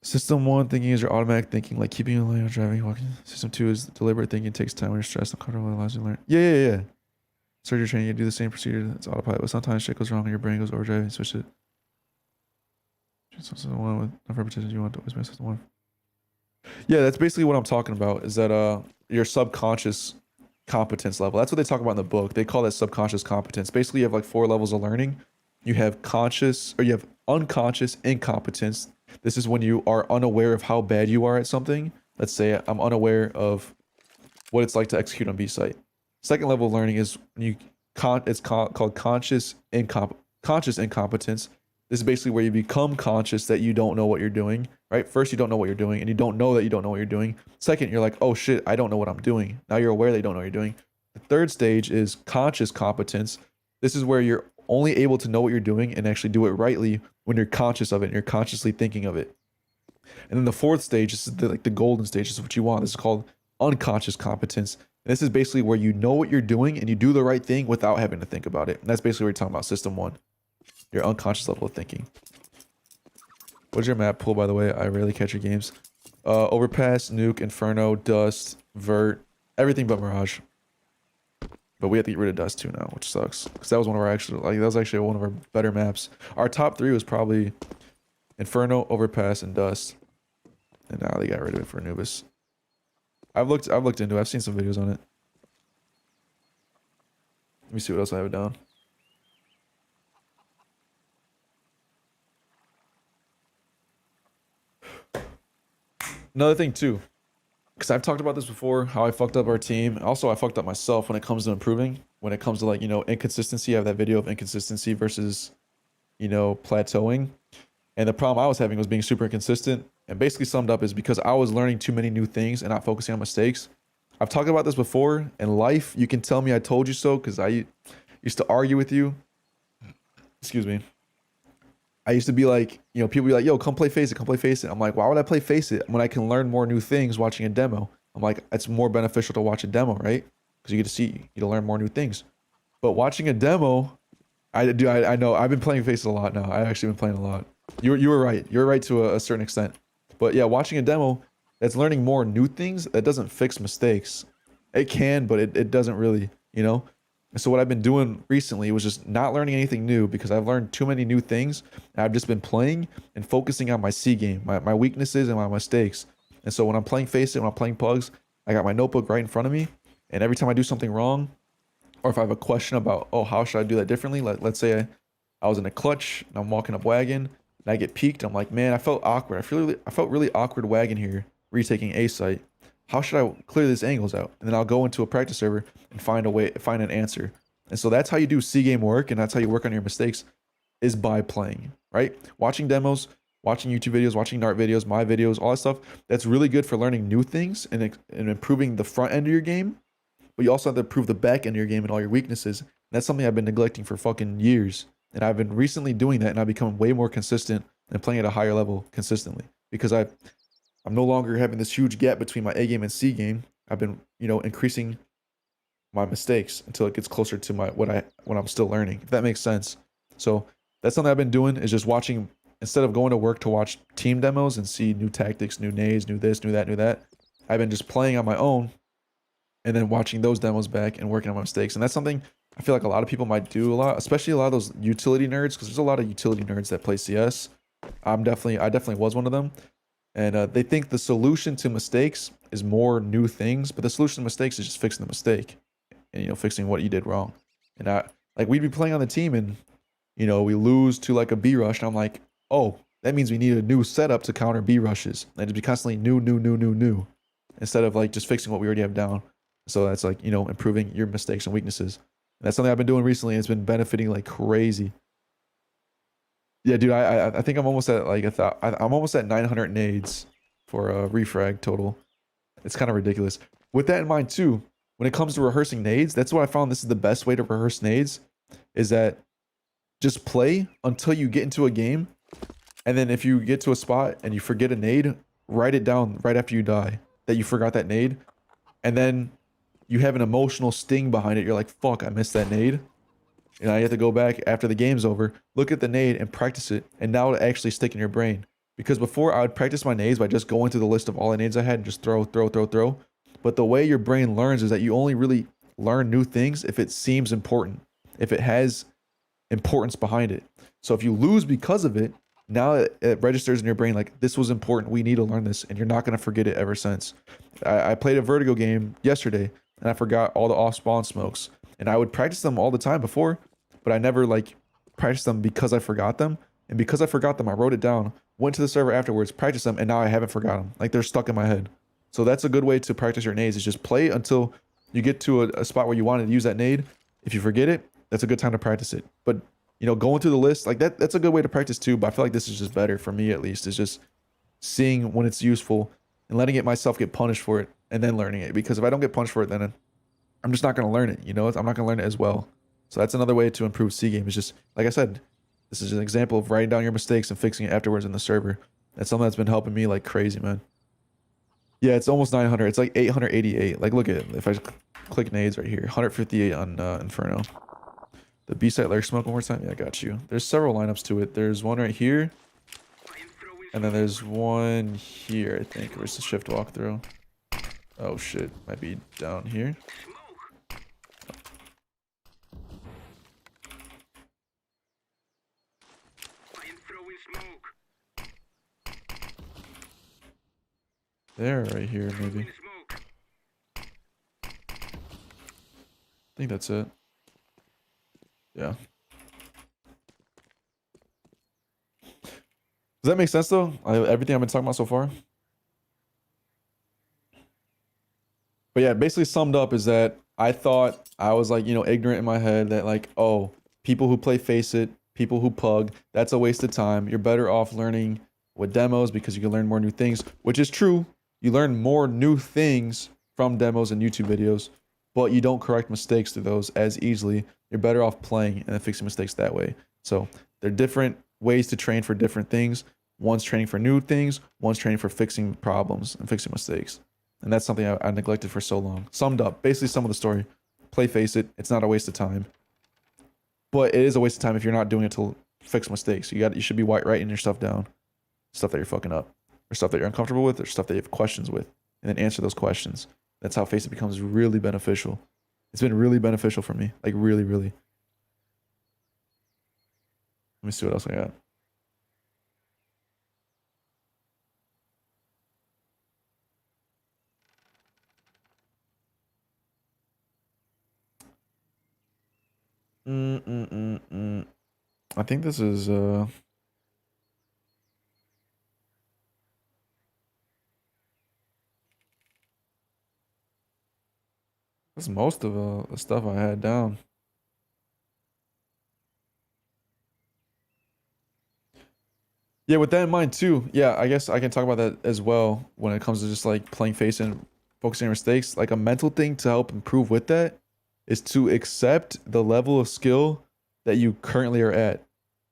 System 1 thinking is your automatic thinking, like keeping you lane on driving, walking. System 2 is deliberate thinking, takes time when you're stressed, uncomfortable, allows you to learn. Yeah. Surgery training, you do the same procedure. It's autopilot, but sometimes shit goes wrong and your brain goes overdrive and switch it. System 1 with enough repetitions, you want to always make system 1. Yeah, that's basically what I'm talking about, is that your subconscious competence level. That's what they talk about in the book. They call that subconscious competence. Basically, you have like 4 levels of learning. You have conscious, or you have unconscious incompetence. This is when you are unaware of how bad you are at something. Let's say I'm unaware of what it's like to execute on B site. Second level of learning is when you called conscious incompetence. This is basically where you become conscious that you don't know what you're doing, right? First, you don't know what you're doing, and you don't know that you don't know what you're doing. Second, you're like, oh shit, I don't know what I'm doing. Now you're aware that you don't know what you're doing. The third stage is conscious competence. This is where you're only able to know what you're doing and actually do it rightly when you're conscious of it and you're consciously thinking of it. And then the fourth stage is the golden stage. This is what you want. This is called unconscious competence. And this is basically where you know what you're doing and you do the right thing without having to think about it. And that's basically what you're talking about, system 1. Your unconscious level of thinking. What's your map pool, by the way? I rarely catch your games. Overpass, Nuke, Inferno, Dust, Vert, everything but Mirage. But we have to get rid of Dust too now, which sucks. Because that was one of our actually one of our better maps. Our top 3 was probably Inferno, Overpass, and Dust. And now they got rid of it for Anubis. I've looked into it. I've seen some videos on it. Let me see what else I have down. Another thing too, because I've talked about this before, how I fucked up our team. Also, I fucked up myself when it comes to improving. When it comes to like, inconsistency. I have that video of inconsistency versus, plateauing. And the problem I was having was being super inconsistent. And basically summed up is because I was learning too many new things and not focusing on mistakes. I've talked about this before. In life, you can tell me I told you so because I used to argue with you. Excuse me. I used to be like, people be like, yo, come play Face It, come play Face It. I'm like, why would I play Face It when I can learn more new things watching a demo? I'm like, it's more beneficial to watch a demo, right? Because you get to learn more new things. But watching a demo, I know, I've been playing Face It a lot now. I've actually been playing a lot. You were right. You're right to a certain extent. But yeah, watching a demo, that's learning more new things. That doesn't fix mistakes. It can, but it doesn't really, And so what I've been doing recently was just not learning anything new because I've learned too many new things. And I've just been playing and focusing on my C game, my weaknesses and my mistakes. And so when I'm playing Face It, when I'm playing Pugs, I got my notebook right in front of me. And every time I do something wrong, or if I have a question about, oh, how should I do that differently? Let's say I was in a clutch and I'm walking up wagon and I get peaked. I'm like, man, I felt awkward. I felt really awkward wagon here, retaking A site. How should I clear these angles out? And then I'll go into a practice server and find an answer. And so that's how you do C game work, and that's how you work on your mistakes, is by playing, right? Watching demos, watching YouTube videos, watching NART videos, my videos, all that stuff. That's really good for learning new things and improving the front end of your game. But you also have to improve the back end of your game and all your weaknesses. And that's something I've been neglecting for fucking years. And I've been recently doing that, and I've become way more consistent and playing at a higher level consistently because I'm no longer having this huge gap between my A game and C game. I've been, increasing my mistakes until it gets closer to what I'm still learning, if that makes sense. So that's something I've been doing, is just watching, instead of going to work to watch team demos and see new tactics, new nades, new this, new that, new that. I've been just playing on my own and then watching those demos back and working on my mistakes. And that's something I feel like a lot of people might do a lot, especially a lot of those utility nerds, because there's a lot of utility nerds that play CS. I definitely was one of them. And they think the solution to mistakes is more new things, but the solution to mistakes is just fixing the mistake and, fixing what you did wrong. And we'd be playing on the team and, we lose to like a B rush. And I'm like, oh, that means we need a new setup to counter B rushes. And it'd be constantly new, instead of like just fixing what we already have down. So that's like, improving your mistakes and weaknesses. And that's something I've been doing recently. And it's been benefiting like crazy. Yeah, dude, I think I'm almost at I'm almost at 900 nades for a refrag total. It's kind of ridiculous. With that in mind too, when it comes to rehearsing nades, that's what I found this is the best way to rehearse nades, is that just play until you get into a game. And then if you get to a spot and you forget a nade, write it down right after you die that you forgot that nade. And then you have an emotional sting behind it. You're like, fuck, I missed that nade. And I have to go back after the game's over, look at the nade and practice it. And now it'll actually stick in your brain. Because before I would practice my nades by just going through the list of all the nades I had and just throw. But the way your brain learns is that you only really learn new things if it seems important, if it has importance behind it. So if you lose because of it, now it registers in your brain like, this was important, we need to learn this, and you're not going to forget it ever since. I played a Vertigo game yesterday, and I forgot all the off spawn smokes. And I would practice them all the time before, but I never like practiced them because I forgot them. And because I forgot them, I wrote it down, went to the server afterwards, practiced them, and now I haven't forgot them. Like they're stuck in my head. So that's a good way to practice your nades, is just play until you get to a spot where you want to use that nade. If you forget it, that's a good time to practice it. But you know, going through the list like that's a good way to practice too. But I feel like this is just better for me, at least. It's just seeing when it's useful and letting it myself get punished for it and then learning it. Because if I don't get punished for it, then I'm just not going to learn it. You know, I'm not going to learn it as well. So that's another way to improve C game. Is just like I said, this is an example of writing down your mistakes and fixing it afterwards in the server. That's something that's been helping me like crazy, man. Yeah, it's almost 900. It's like 888. Like, look at it. If I click nades right here, 158 on Inferno. The B-side Larry smoke one more time. Yeah, I got you. There's several lineups to it. There's one right here, and then there's one here, I think. Where's the shift walkthrough? Oh shit, might be down here. There, right here, maybe. I think that's it. Yeah. Does that make sense though? Everything I've been talking about so far? But yeah, basically summed up is that I thought I was like, you know, ignorant in my head that like, oh, people who play Face It, people who pug, that's a waste of time. You're better off learning with demos because you can learn more new things, which is true. You learn more new things from demos and YouTube videos, but you don't correct mistakes through those as easily. You're better off playing and then fixing mistakes that way. So they're different ways to train for different things. One's training for new things, one's training for fixing problems and fixing mistakes. And that's something I neglected for so long. Summed up, basically some of the story. Play Face It, it's not a waste of time. But it is a waste of time if you're not doing it to fix mistakes. You should be writing your stuff down. Stuff that you're fucking up. Or stuff that you're uncomfortable with, or stuff that you have questions with. And then answer those questions. That's how Face It becomes really beneficial. It's been really beneficial for me. Like really, really. Let me see what else I got. I think this is that's most of the stuff I had down. Yeah, with that in mind too. Yeah, I guess I can talk about that as well when it comes to just like playing Face and focusing on mistakes. Like a mental thing to help improve with that is to accept the level of skill that you currently are at.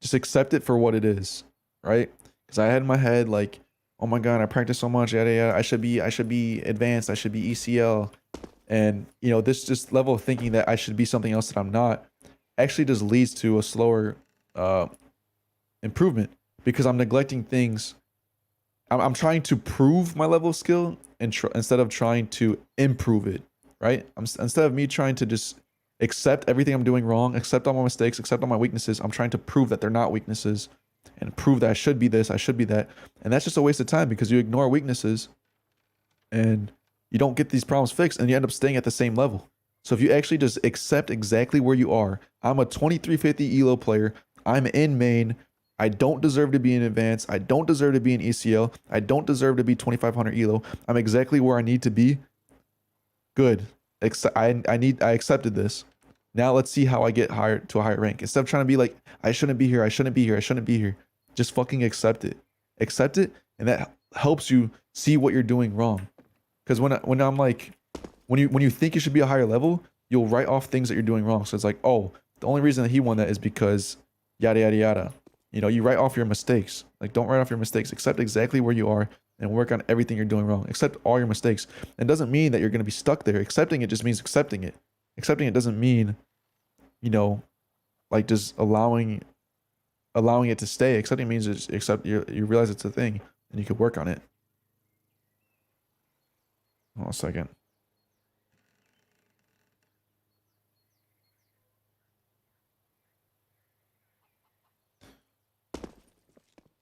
Just accept it for what it is, right? Because I had in my head like, oh my god, I practice so much, yada yada. I should be advanced. I should be ECL, and you know this just level of thinking that I should be something else that I'm not actually just leads to a slower improvement because I'm neglecting things. I'm trying to prove my level of skill and instead of trying to improve it, right? Instead of me trying to just accept everything I'm doing wrong, accept all my mistakes, accept all my weaknesses, I'm trying to prove that they're not weaknesses and prove that I should be this, I should be that. And that's just a waste of time because you ignore weaknesses and you don't get these problems fixed and you end up staying at the same level. So if you actually just accept exactly where you are, I'm a 2350 ELO player, I'm in main, I don't deserve to be in advanced, I don't deserve to be in ECL, I don't deserve to be 2500 ELO, I'm exactly where I need to be. Good. I accepted this. Now let's see how I get hired to a higher rank. Instead of trying to be like, I shouldn't be here, I shouldn't be here, I shouldn't be here. Just fucking accept it. Accept it, and that helps you see what you're doing wrong. Because when I'm like, when you think you should be a higher level, you'll write off things that you're doing wrong. So it's like, oh, the only reason that he won that is because yada yada yada. You know, you write off your mistakes. Like, don't write off your mistakes. Accept exactly where you are and work on everything you're doing wrong. Accept all your mistakes. It doesn't mean that you're going to be stuck there. Accepting it just means accepting it. Accepting it doesn't mean, you know, like just allowing it to stay. Accepting means just accept you realize it's a thing and you can work on it. Hold on a second.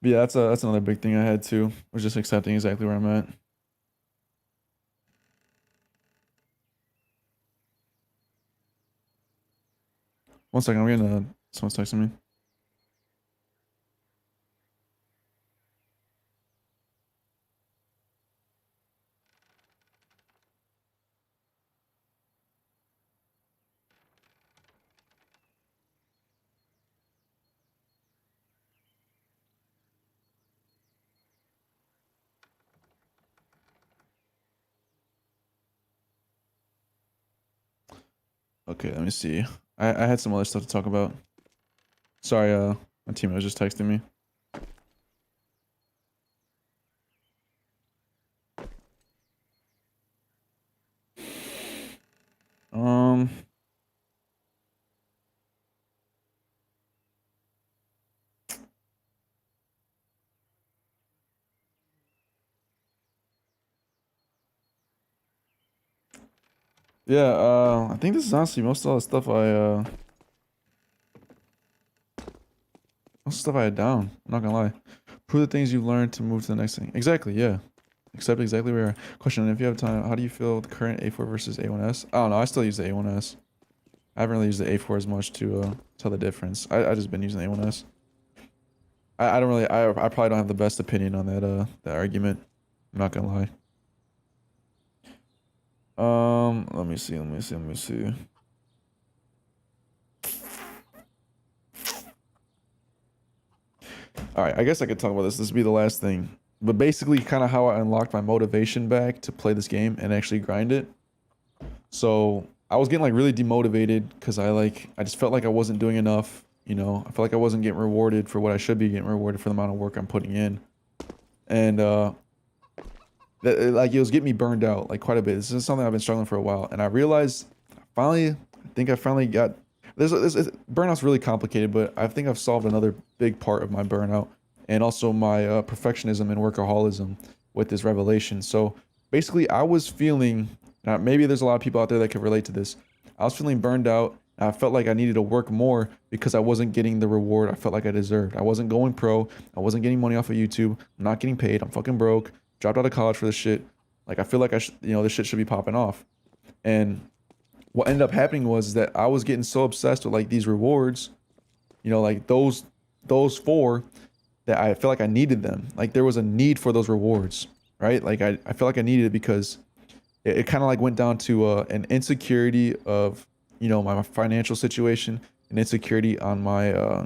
But yeah, that's another big thing I had too. Was just accepting exactly where I'm at. 1 second, I'm getting someone's texting me. Okay, let me see. I had some other stuff to talk about. Sorry, my teammate was just texting me. Um, yeah, I think this is honestly most of all the stuff most of the stuff I had down. I'm not gonna lie. Prove the things you've learned to move to the next thing. Exactly, yeah. Accept exactly where you are. Question, if you have time, how do you feel with the current A4 versus A1S? I don't know, I still use the A1S. I haven't really used the A4 as much to tell the difference. I just been using the A1S. I don't really, I probably don't have the best opinion on that argument. I'm not gonna lie. Let me see. All right, I guess I could talk about this. This would be the last thing. But basically, kind of how I unlocked my motivation back to play this game and actually grind it. So I was getting like really demotivated because I just felt like I wasn't doing enough. You know, I felt like I wasn't getting rewarded for what I should be getting rewarded for the amount of work I'm putting in. And like it was getting me burned out like quite a bit. This is something I've been struggling for a while, and I realized I finally got this. Burnout's really complicated, but I think I've solved another big part of my burnout and also my perfectionism and workaholism with this revelation. So basically, I was feeling, maybe there's a lot of people out there that could relate to this. I was feeling burned out. And I felt like I needed to work more because I wasn't getting the reward I felt like I deserved. I wasn't going pro. I wasn't getting money off of YouTube. I'm not getting paid. I'm fucking broke. Dropped out of college for this shit. Like I feel like this shit should be popping off. And what ended up happening was that I was getting so obsessed with like these rewards, like those four, that I felt like I needed them. Like there was a need for those rewards, right? Like I felt like I needed it because it kind of like went down to an insecurity of my financial situation, an insecurity on my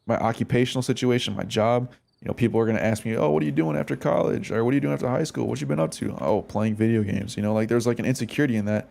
my occupational situation, my job. People are going to ask me, oh, what are you doing after college? Or what are you doing after high school? What you been up to? Oh, playing video games. Like there's like an insecurity in that.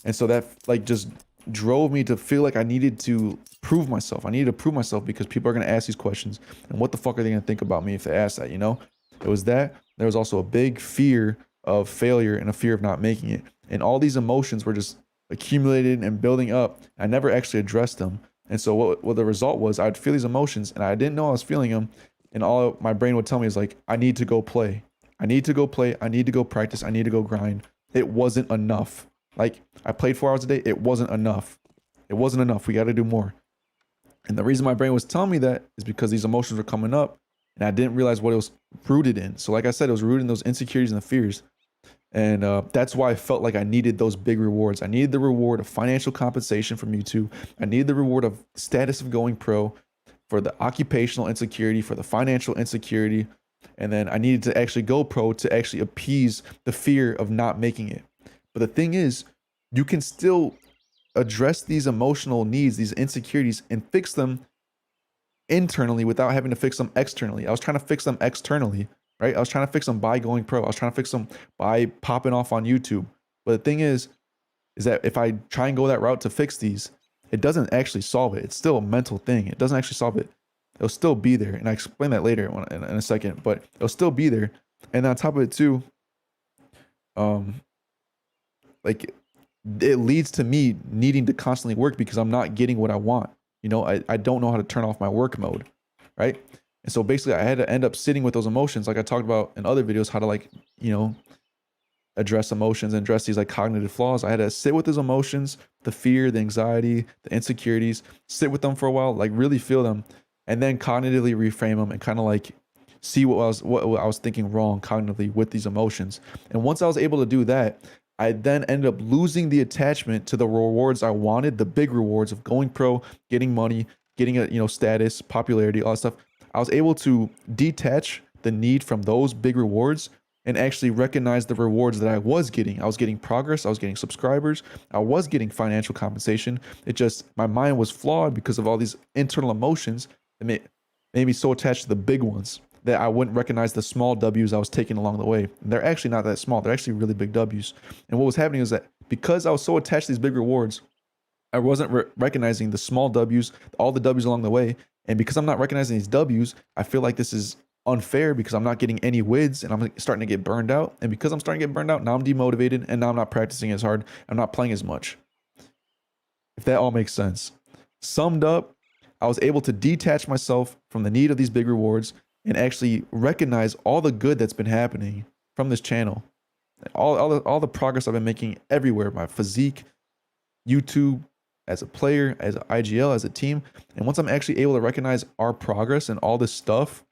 And so that like just drove me to feel like I needed to prove myself. I needed to prove myself because people are going to ask these questions. And what the fuck are they going to think about me if they ask that, It was that. There was also a big fear of failure and a fear of not making it. And all these emotions were just accumulated and building up. I never actually addressed them. And so what the result was, I'd feel these emotions and I didn't know I was feeling them. And all my brain would tell me is like, I need to go play. I need to go play. I need to go practice. I need to go grind. It wasn't enough. Like I played 4 hours a day. It wasn't enough. It wasn't enough. We got to do more. And the reason my brain was telling me that is because these emotions were coming up and I didn't realize what it was rooted in. So like I said, it was rooted in those insecurities and the fears. And that's why I felt like I needed those big rewards. I needed the reward of financial compensation from YouTube. I needed the reward of status of going pro, for the occupational insecurity, for the financial insecurity. And then I needed to actually go pro to actually appease the fear of not making it. But the thing is, you can still address these emotional needs, these insecurities, and fix them internally without having to fix them externally. I was trying to fix them externally, right? I was trying to fix them by going pro. I was trying to fix them by popping off on YouTube. But the thing is that if I try and go that route to fix these, it doesn't actually solve it. It's still a mental thing. It doesn't actually solve it. It'll still be there. And I explain that later in a second, but it'll still be there. And on top of it too, like it leads to me needing to constantly work because I'm not getting what I want. I don't know how to turn off my work mode, right? And so basically I had to end up sitting with those emotions. Like I talked about in other videos, how to address emotions and address these like cognitive flaws. I had to sit with those emotions, the fear, the anxiety, the insecurities, sit with them for a while, like really feel them, and then cognitively reframe them and kind of like see what I was thinking wrong cognitively with these emotions. And once I was able to do that, I then ended up losing the attachment to the rewards I wanted, the big rewards of going pro, getting money, getting a status, popularity, all that stuff. I was able to detach the need from those big rewards and actually recognize the rewards that I was getting. I was getting progress, I was getting subscribers, I was getting financial compensation. It just, my mind was flawed because of all these internal emotions that made me so attached to the big ones that I wouldn't recognize the small W's I was taking along the way. And they're actually not that small. They're actually really big W's. And what was happening is that because I was so attached to these big rewards, I wasn't recognizing the small W's, all the W's along the way. And because I'm not recognizing these W's, I feel like this is unfair because I'm not getting any wins and I'm starting to get burned out. And because I'm starting to get burned out, now I'm demotivated and now I'm not practicing as hard. I'm not playing as much. If that all makes sense. Summed up, I was able to detach myself from the need of these big rewards and actually recognize all the good that's been happening from this channel. All the progress I've been making everywhere, my physique, YouTube, as a player, as an IGL, as a team. And once I'm actually able to recognize our progress and all this stuff,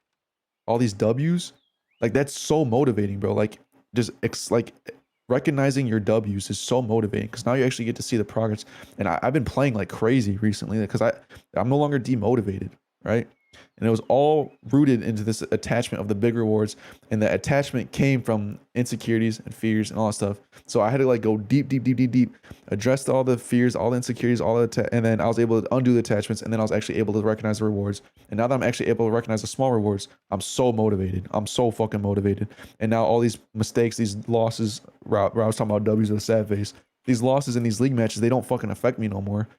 all these W's, like that's so motivating, bro. Like just like recognizing your W's is so motivating because now you actually get to see the progress. And I've been playing like crazy recently because I'm no longer demotivated, right? And it was all rooted into this attachment of the big rewards, and that attachment came from insecurities and fears and all that stuff. So I had to like go deep, address all the fears, all the insecurities, and then I was able to undo the attachments, and then I was actually able to recognize the rewards. And now that I'm actually able to recognize the small rewards, I'm so motivated. I'm so fucking motivated. And now all these mistakes, these losses, where I was talking about W's with a sad face, these losses in these league matches, they don't fucking affect me no more.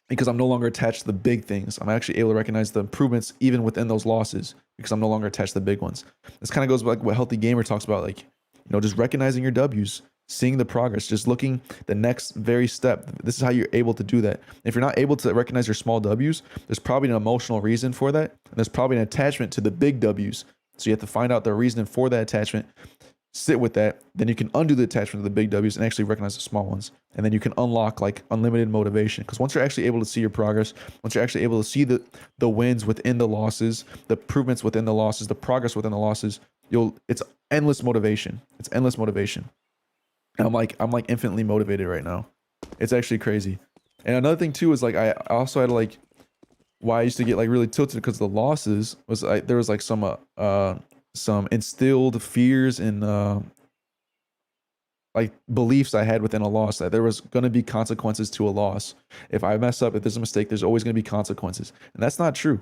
Because I'm no longer attached to the big things. I'm actually able to recognize the improvements even within those losses because I'm no longer attached to the big ones. This kind of goes like what Healthy Gamer talks about, like, just recognizing your W's, seeing the progress, just looking the next very step. This is how you're able to do that. If you're not able to recognize your small W's, there's probably an emotional reason for that. And there's probably an attachment to the big W's. So you have to find out the reason for that attachment, sit with that, then you can undo the attachment to the big W's and actually recognize the small ones. And then you can unlock like unlimited motivation. Because once you're actually able to see your progress, once you're actually able to see the wins within the losses, the improvements within the losses, the progress within the losses, it's endless motivation. It's endless motivation. And I'm like infinitely motivated right now. It's actually crazy. And another thing too is like I also had like why I used to get like really tilted because the losses was like there was like some instilled fears and like beliefs I had within a loss that there was going to be consequences to a loss. If I mess up, if there's a mistake, there's always going to be consequences. And that's not true,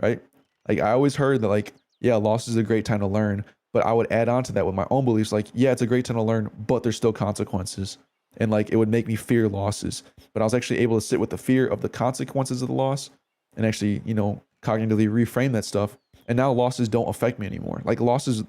right? Like I always heard that like, yeah, loss is a great time to learn, but I would add on to that with my own beliefs. Like, yeah, it's a great time to learn, but there's still consequences. And like, it would make me fear losses, but I was actually able to sit with the fear of the consequences of the loss and actually, cognitively reframe that stuff. And now losses don't affect me anymore. Like losses,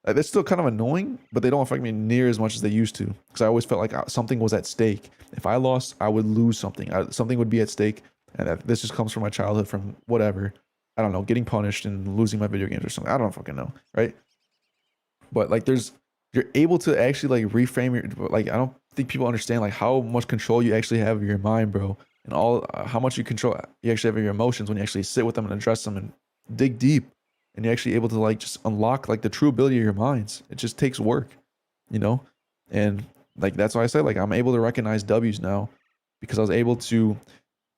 they're still kind of annoying, but they don't affect me near as much as they used to. Because I always felt like something was at stake. If I lost, I would lose something. Something would be at stake. And this just comes from my childhood, from whatever. I don't know, getting punished and losing my video games or something. I don't fucking know, right? But like you're able to actually like reframe I don't think people understand like how much control you actually have of your mind, bro. And how much you actually have of your emotions when you actually sit with them and address them and dig deep. And you're actually able to like just unlock like the true ability of your minds. It just takes work, and like that's why I say like I'm able to recognize W's now because I was able to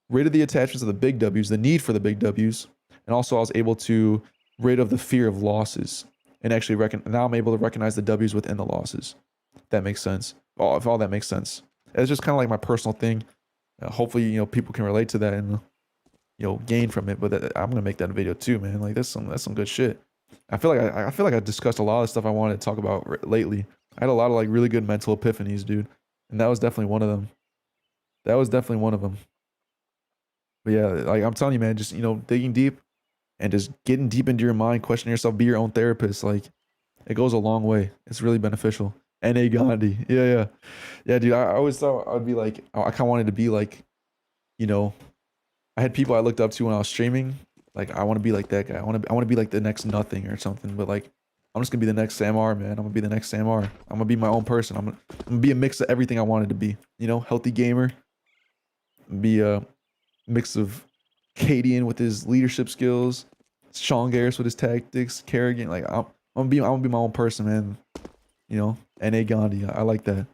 rid of the attachments of the big W's, the need for the big W's, and also I was able to rid of the fear of losses and actually now I'm able to recognize the W's within the losses. If that makes sense. If all that makes sense. It's just kind of like my personal thing. Hopefully people can relate to that and gain from it. But I'm gonna make that video too, man. Like that's some good shit. I feel like I discussed a lot of stuff I wanted to talk about lately. I had a lot of like really good mental epiphanies, dude, and that was definitely one of them. But yeah, like I'm telling you, man, just digging deep and just getting deep into your mind, questioning yourself, be your own therapist. Like it goes a long way. It's really beneficial. N.A. Gandhi, yeah, dude. I always thought I'd be like, I kind of wanted to be like, I had people I looked up to when I was streaming. Like I want to be like that guy. I want to be like the next nothing or something. But like I'm just gonna be the next Sam R, man. I'm gonna be the next Sam R. I'm gonna be my own person. I'm gonna be a mix of everything I wanted to be. Healthy gamer. Be a mix of Cadian with his leadership skills, Sean Garris with his tactics, Kerrigan. Like I'm gonna be my own person, man. N.A. Gandhi. I like that.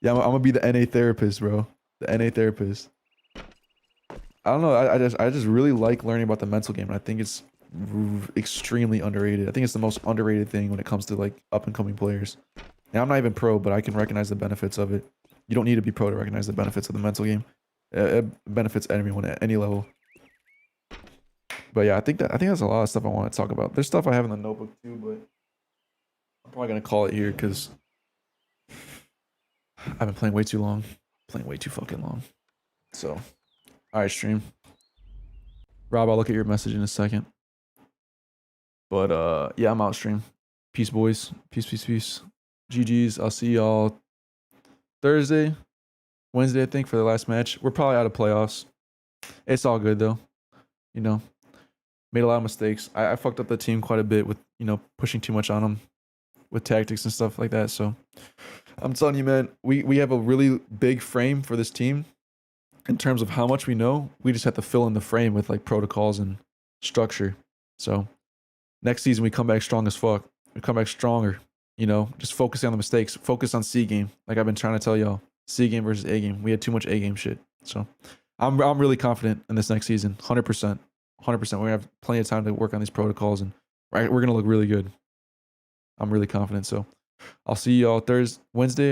Yeah, I'm gonna be the NA therapist, bro. The NA therapist. I don't know. I just really like learning about the mental game, and I think it's extremely underrated. I think it's the most underrated thing when it comes to like up and coming players. And I'm not even pro, but I can recognize the benefits of it. You don't need to be pro to recognize the benefits of the mental game. It benefits everyone at any level. But yeah, I think that's a lot of stuff I want to talk about. There's stuff I have in the notebook too, but I'm probably gonna call it here because I've been playing way too long, playing way too fucking long. So, all right, stream. Rob, I'll look at your message in a second. But yeah, I'm out, stream. Peace, boys. Peace, peace, peace. GG's. I'll see y'all Thursday, Wednesday, I think, for the last match. We're probably out of playoffs. It's all good though. You know, made a lot of mistakes. I fucked up the team quite a bit with, you know, pushing too much on them with tactics and stuff like that. So I'm telling you, man, we have a really big frame for this team in terms of how much we know. We just have to fill in the frame with like protocols and structure. So next season we come back strong as fuck. We come back stronger. You know, just focusing on the mistakes. Focus on C game. Like I've been trying to tell y'all, C game versus A game. We had too much A game shit. So I'm really confident in this next season. 100%. 100%. We're gonna have plenty of time to work on these protocols, and we're gonna look really good. I'm really confident. So I'll see y'all Wednesday.